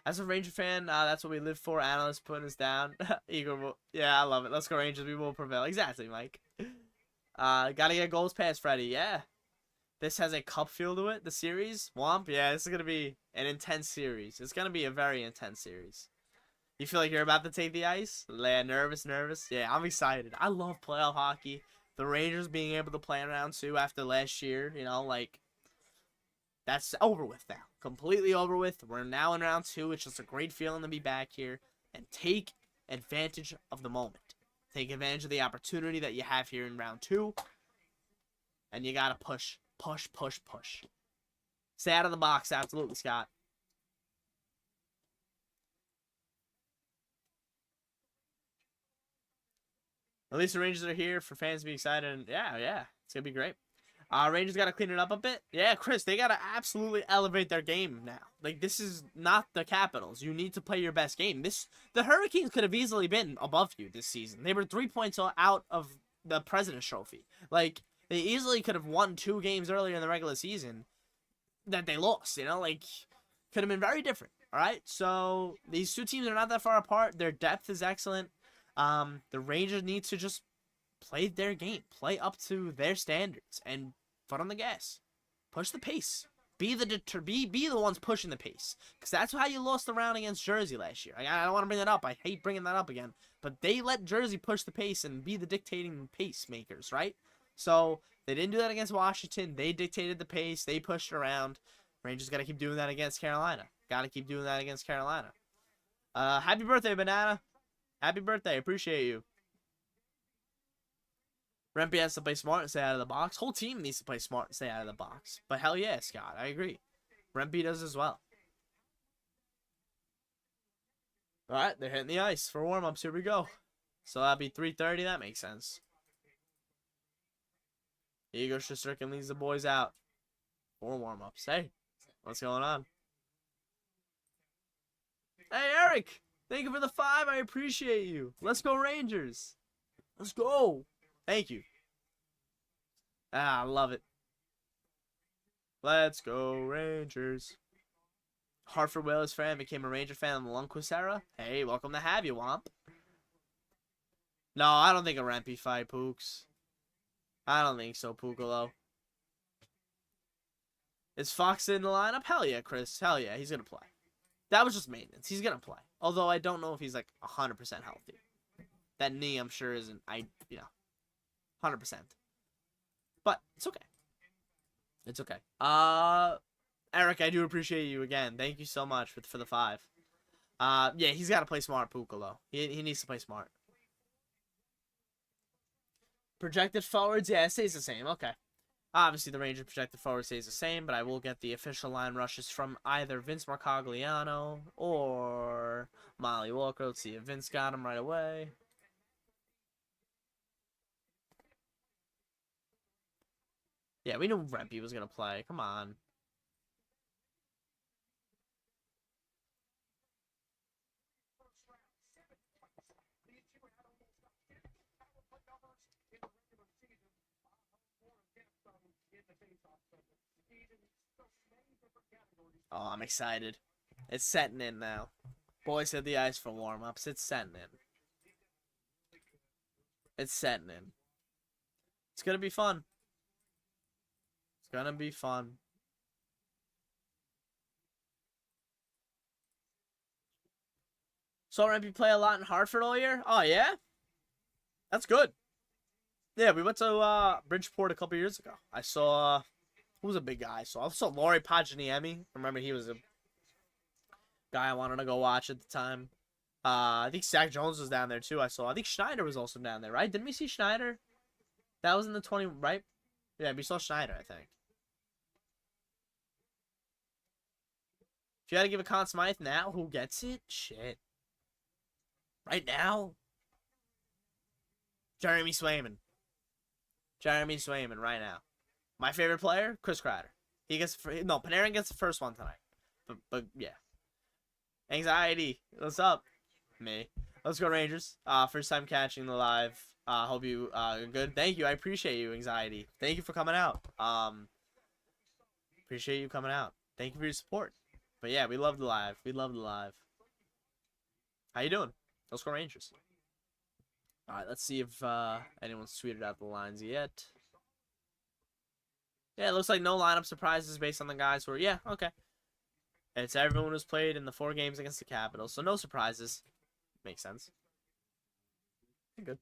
As a Ranger fan, that's what we live for. Analysts putting us down. Igor will, yeah, I love it. Let's go Rangers. We will prevail. Exactly, Mike. Gotta get goals past Freddie. Yeah. This has a cup feel to it. The series. Womp. Yeah, this is going to be an intense series. It's going to be a very intense series. You feel like you're about to take the ice? Yeah, nervous. Yeah, I'm excited. I love playoff hockey. The Rangers being able to play in round 2 after last year, you know, like, that's over with now. Completely over with. We're now in round 2. It's just a great feeling to be back here and take advantage of the moment. Take advantage of the opportunity that you have here in round 2. And you got to push. Stay out of the box, absolutely, Scott. At least the Rangers are here for fans to be excited. And yeah, it's going to be great. Rangers got to clean it up a bit. Yeah, Chris, they got to absolutely elevate their game now. Like, this is not the Capitals. You need to play your best game. The Hurricanes could have easily been above you this season. They were 3 points out of the President's Trophy. Like, they easily could have won 2 games earlier in the regular season that they lost, you know? Like, could have been very different, all right? So, these two teams are not that far apart. Their depth is excellent. The Rangers need to just play their game, play up to their standards, and foot on the gas, push the pace, be the ones pushing the pace, because that's how you lost the round against Jersey last year. I don't want to bring that up. I hate bringing that up again, but they let Jersey push the pace and be the dictating pace makers, right? So they didn't do that against Washington. They dictated the pace. They pushed around. Rangers got to keep doing that against Carolina. Got to keep doing that against Carolina. Happy birthday, Banana. Happy birthday. Appreciate you. Rempe has to play smart and stay out of the box. Whole team needs to play smart and stay out of the box. But hell yeah, Scott. I agree. Rempe does as well. Alright, they're hitting the ice for warm-ups. Here we go. So that'll be 3:30. That makes sense. Igor Shesterkin leads the boys out for warm-ups. Hey, what's going on? Hey, Eric. Thank you for the 5. I appreciate you. Let's go, Rangers. Let's go. Thank you. I love it. Let's go, Rangers. Hartford Whalers fan, became a Ranger fan in the Lundqvist era. Hey, welcome to have you, Womp. No, I don't think a Rempe fight, Pooks. I don't think so, Pookalo. Is Fox in the lineup? Hell yeah, Chris. Hell yeah, he's going to play. That was just maintenance. He's going to play. Although I don't know if he's like 100% healthy. That knee, I'm sure, isn't, 100%. But it's okay. It's okay. Eric, I do appreciate you again. Thank you so much for the 5. Yeah, he's got to play smart, Pookalo. He needs to play smart. Projected forwards, yeah, it stays the same. Okay. Obviously, the Rangers projected forward stays the same, but I will get the official line rushes from either Vince Marcogliano or Molly Walker. Let's see if Vince got him right away. Yeah, we knew Rempe was going to play. Come on. Oh, I'm excited. It's setting in now. Boys hit the ice for warm-ups. It's setting in. It's setting in. It's gonna be fun. It's gonna be fun. Saw Rempy play a lot in Hartford all year. Oh yeah, that's good. Yeah, we went to Bridgeport a couple years ago. I saw who was a big guy. So I saw Laurie Paginiemi. Remember, he was a guy I wanted to go watch at the time. I think Zach Jones was down there too. I think Schneider was also down there, right? Didn't we see Schneider? That was in the 20, right? Yeah, we saw Schneider, I think. If you had to give a Conn Smythe now, who gets it? Shit. Right now? Jeremy Swayman. Jeremy Swayman right now. My favorite player, Chris Kreider. He gets Panarin gets the first one tonight. But yeah. Anxiety. What's up? Me. Let's go Rangers. First time catching the live. Hope you are good. Thank you. I appreciate you, Anxiety. Thank you for coming out. Appreciate you coming out. Thank you for your support. But yeah, we love the live. We love the live. How you doing? Let's go Rangers. Alright, let's see if anyone's tweeted out the lines yet. Yeah, it looks like no lineup surprises based on the guys who are... Yeah, okay. It's everyone who's played in the 4 games against the Capitals, so no surprises. Makes sense. Good.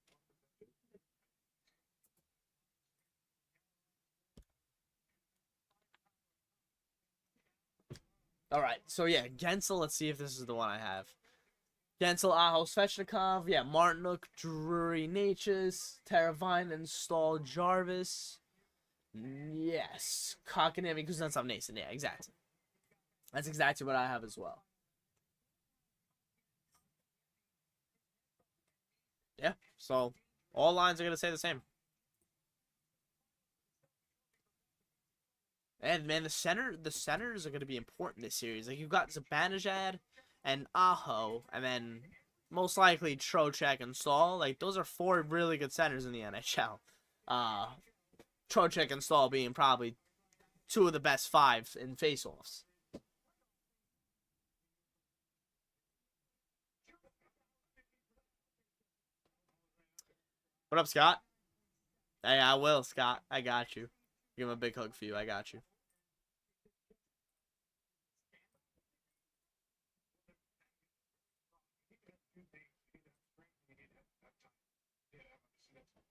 Alright, so yeah, Gensel, let's see if this is the one I have. Gensel, Aho, Svechnikov, yeah, Martinuk, Drury, Natchez, Teravainen, Stahl, Jarvis. Yes. Kotkaniemi, Kuznetsov, Nason. Yeah, exactly. That's exactly what I have as well. Yeah, so all lines are going to say the same. And man, the centers are going to be important this series. Like, you've got Zibanejad and Aho, and then most likely Trocheck and Stahl. Like, those are 4 really good centers in the NHL. Trocheck and Stahl being probably 2 of the best 5 in faceoffs. What up, Scott? Hey, I will, Scott. I got you. Give him a big hug for you. I got you.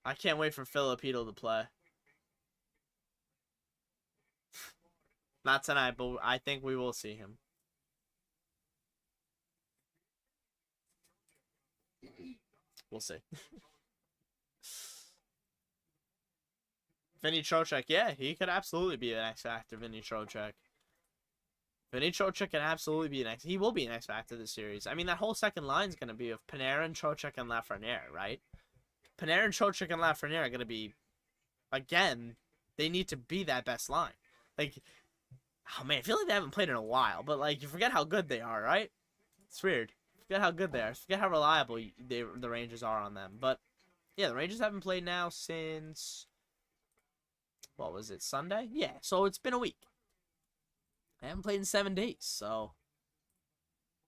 I can't wait for Filipino to play. Not tonight, but I think we will see him. We'll see. Vinny Trocheck, yeah, he could absolutely be an X Factor, Vinny Trocheck. Vinny Trocheck can absolutely be an X. He will be an X Factor this series. I mean, that whole second line is going to be of Panarin, Trocheck, and Lafreniere, right? Panarin, Trocheck, and Lafreniere are going to be, again, they need to be that best line. Like, oh man, I feel like they haven't played in a while, but like, you forget how good they are, right? It's weird. Forget how good they are. Forget how reliable the Rangers are on them. But yeah, the Rangers haven't played now since, what was it, Sunday? Yeah, so it's been a week. I haven't played in 7 days, so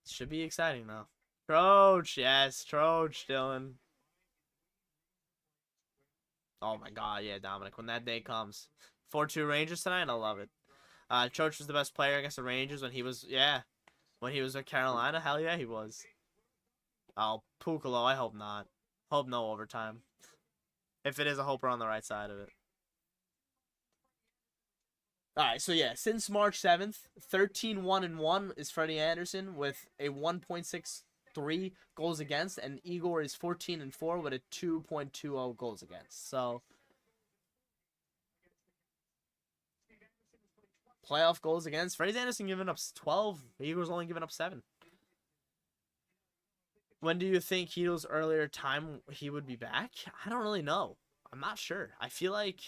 it should be exciting though. Troch, yes, Troch, Dylan. Oh my god, yeah, Dominic, when that day comes. 4-2 Rangers tonight, I love it. Troch was the best player against the Rangers when he was, when he was with Carolina. Hell yeah, he was. Oh, Pukalo, I hope not. Hope no overtime. If it is, I hope we're on the right side of it. Alright, so yeah, since March 7th, 13-1-1 is Freddie Anderson with a 1.63 goals against, and Igor is 14-4 with a 2.20 goals against. So, playoff goals against. Freddie Anderson giving up 12. Igor's only giving up 7. When do you think Hedo's earlier time he would be back? I don't really know. I'm not sure. I feel like,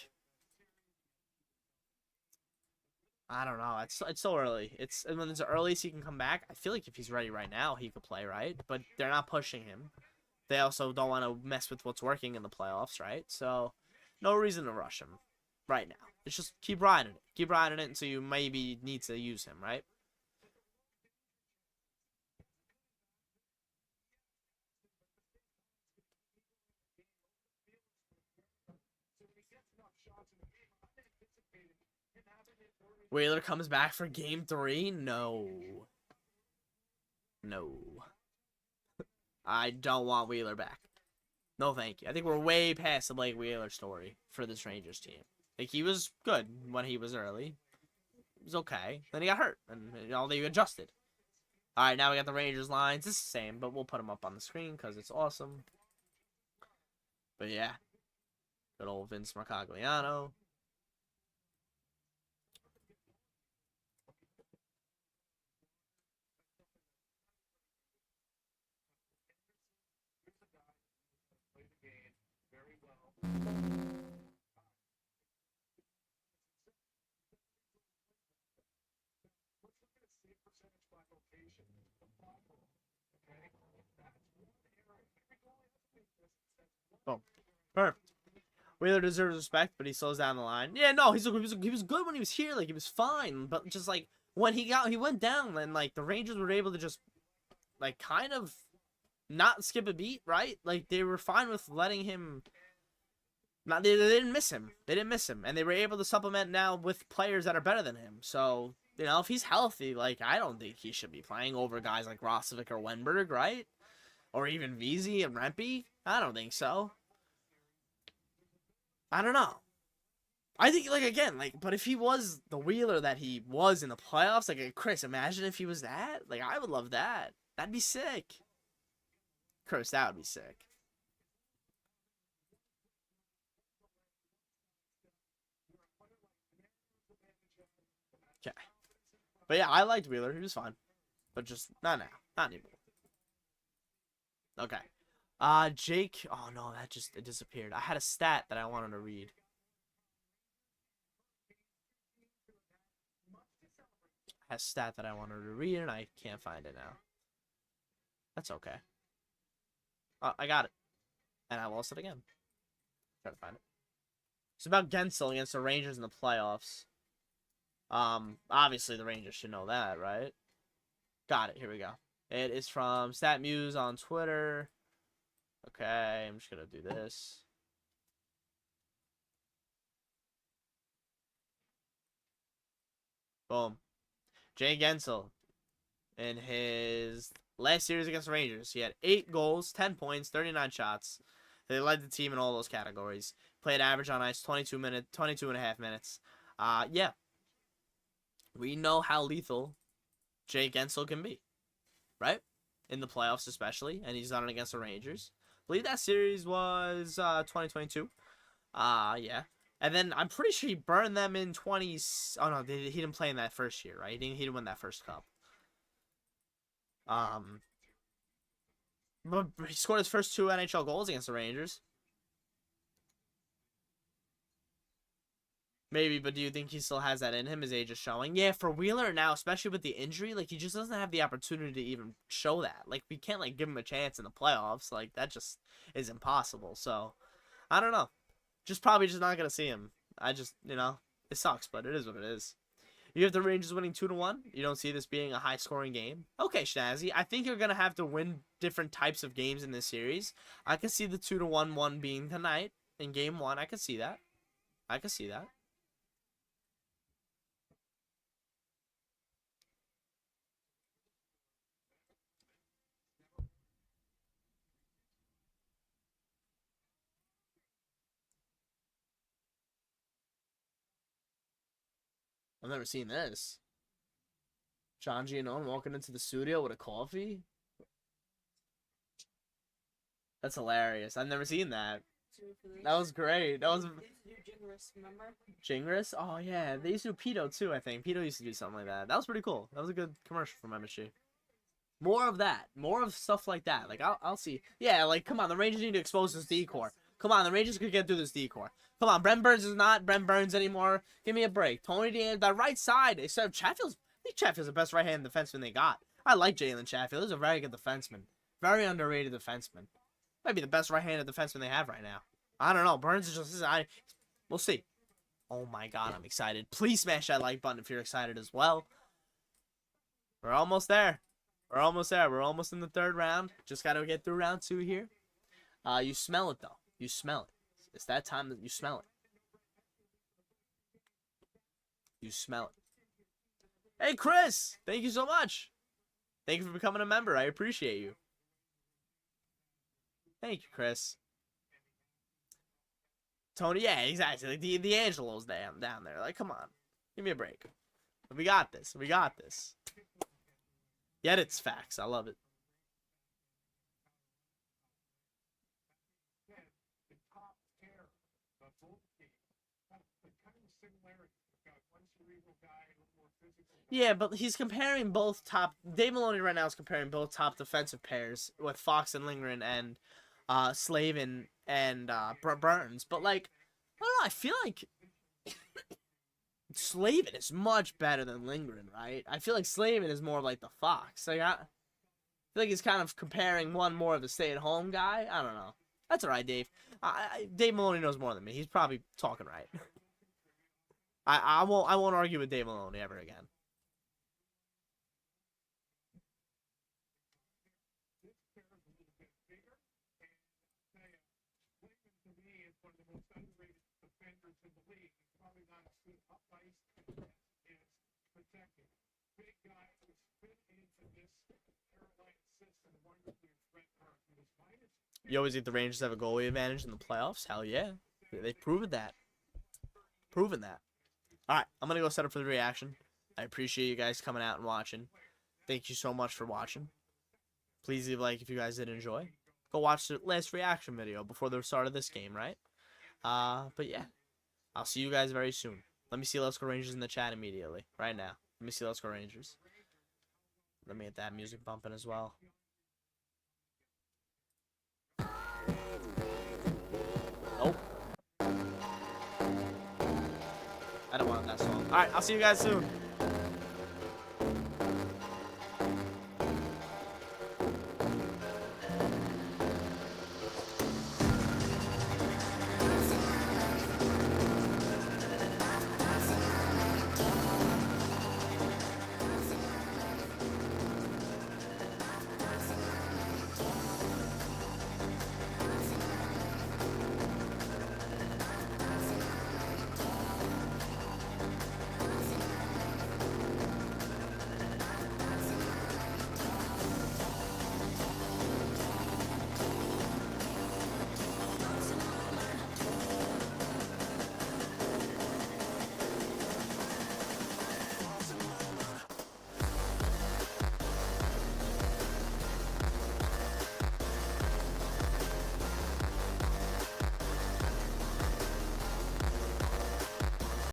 I don't know. It's so early. It's when it's early, so he can come back. I feel like if he's ready right now, he could play, right? But they're not pushing him. They also don't want to mess with what's working in the playoffs, right? So, no reason to rush him. right now. It's just keep riding it. Keep riding it until you maybe need to use him, right? Wheeler comes back for game 3? No. No. I don't want Wheeler back. No, thank you. I think we're way past the Blake Wheeler story for this Rangers team. Like, he was good when he was early. He was okay. Then he got hurt, and they adjusted. All right, now we got the Rangers lines. It's the same, but we'll put them up on the screen because it's awesome. But yeah, good old Vince Marcagliano. Boom. Perfect. Wheeler deserves respect, but he slows down the line. Yeah, no, he was good when he was here. Like, he was fine, but just like when he went down, and like the Rangers were able to just like kind of not skip a beat, right? Like, they were fine with letting him. Not they didn't miss him. They didn't miss him, and they were able to supplement now with players that are better than him. So, you know, if he's healthy, like, I don't think he should be playing over guys like Rostovic or Wenberg, right? Or even Veazey and Rempe. I don't think so. I don't know. I think, like, again, like, but if he was the Wheeler that he was in the playoffs, like, Chris, imagine if he was that. Like, I would love that. That'd be sick. Chris, that would be sick. Okay. But yeah, I liked Wheeler. He was fine. But just not now. Not anymore. Okay. Jake. Oh no, it disappeared. I had a stat that I wanted to read. I had a stat that I wanted to read and I can't find it now. That's okay. I got it. And I lost it again. Try to find it. It's about Gensel against the Rangers in the playoffs. Obviously the Rangers should know that, right? Got it. Here we go. It is from StatMuse on Twitter. Okay, I'm just gonna do this. Boom. Jay Gensel, in his last series against the Rangers, he had 8 goals, 10 points, 39 shots. They led the team in all those categories. Played average on ice, 22 and a half minutes. Yeah. We know how lethal Jay Gensel can be, right? In the playoffs especially, and he's done it against the Rangers. I believe that series was 2022. Yeah. And then I'm pretty sure he burned them in 20. Oh no, he didn't play in that first year, right? He didn't win that first cup. But he scored his first 2 NHL goals against the Rangers. Maybe, but do you think he still has that in him? His age is showing. Yeah, for Wheeler now, especially with the injury, like, he just doesn't have the opportunity to even show that. Like, we can't, like, give him a chance in the playoffs. Like, that just is impossible. So, I don't know. Probably just not going to see him. I just, you know, it sucks, but it is what it is. You have the Rangers winning 2-1. You don't see this being a high-scoring game. Okay, Schnazzy. I think you're going to have to win different types of games in this series. I can see the 2-1 one being tonight in game 1. I can see that. I can see that. I've never seen this. John Giannone walking into the studio with a coffee. That's hilarious. I've never seen that. That was great. That was Jingris, remember? Jingris. Oh yeah, they used to do Pito too. I think Pito used to do something like that. That was pretty cool. That was a good commercial from MSG. More of that. More of stuff like that. Like I'll see. Yeah, like come on, the Rangers need to expose this decor. Come on, the Rangers could get through this decor. Come on, Brent Burns is not Brent Burns anymore. Give me a break. Tony DeAngelo, that right side. Except Chatfield's. I think Chatfield's the best right-hand defenseman they got. I like Jalen Chatfield. He's a very good defenseman. Very underrated defenseman. Might be the best right-handed defenseman they have right now. I don't know. Burns is just. We'll see. Oh my god, I'm excited. Please smash that like button if you're excited as well. We're almost there. We're almost there. We're almost in the third round. Just got to get through round 2 here. You smell it, though. You smell it. It's that time that you smell it. You smell it. Hey, Chris! Thank you so much. Thank you for becoming a member. I appreciate you. Thank you, Chris. Tony, yeah, exactly. Like the Angelo's down there. Like, come on. Give me a break. We got this. We got this. Yet it's facts. I love it. The top pair of both teams have the kind of similarities. We've got one cerebral guy, a little more physical. Yeah, but he's comparing both top. Dave Maloney right now is comparing both top defensive pairs with Fox and Lindgren and Slavin and Burns. But like, I don't know. I feel like Slavin is much better than Lindgren, right? I feel like Slavin is more like the Fox. Like I feel like he's kind of comparing one more of the stay-at-home guy. I don't know. That's all right, Dave. Dave Maloney knows more than me. He's probably talking right. I won't argue with Dave Maloney ever again. This pair is a little bit bigger, and Slavin to me is one of the most underrated defenders in the league. He's probably not as good up ice as protected. Big guy who's fit into this Carolina system wonderfully with Brent Burns. With his minus, You always think the Rangers have a goalie advantage in the playoffs? Hell yeah. They've proven that. Proven that. All right, I'm going to go set up for the reaction. I appreciate you guys coming out and watching. Thank you so much for watching. Please leave a like if you guys did enjoy. Go watch the last reaction video before the start of this game, right? But yeah, I'll see you guys very soon. Let me see Let's Go Rangers in the chat immediately, right now. Let me see Let's Go Rangers. Let me get that music bumping as well. Nope. I don't want that song. Alright, I'll see you guys soon.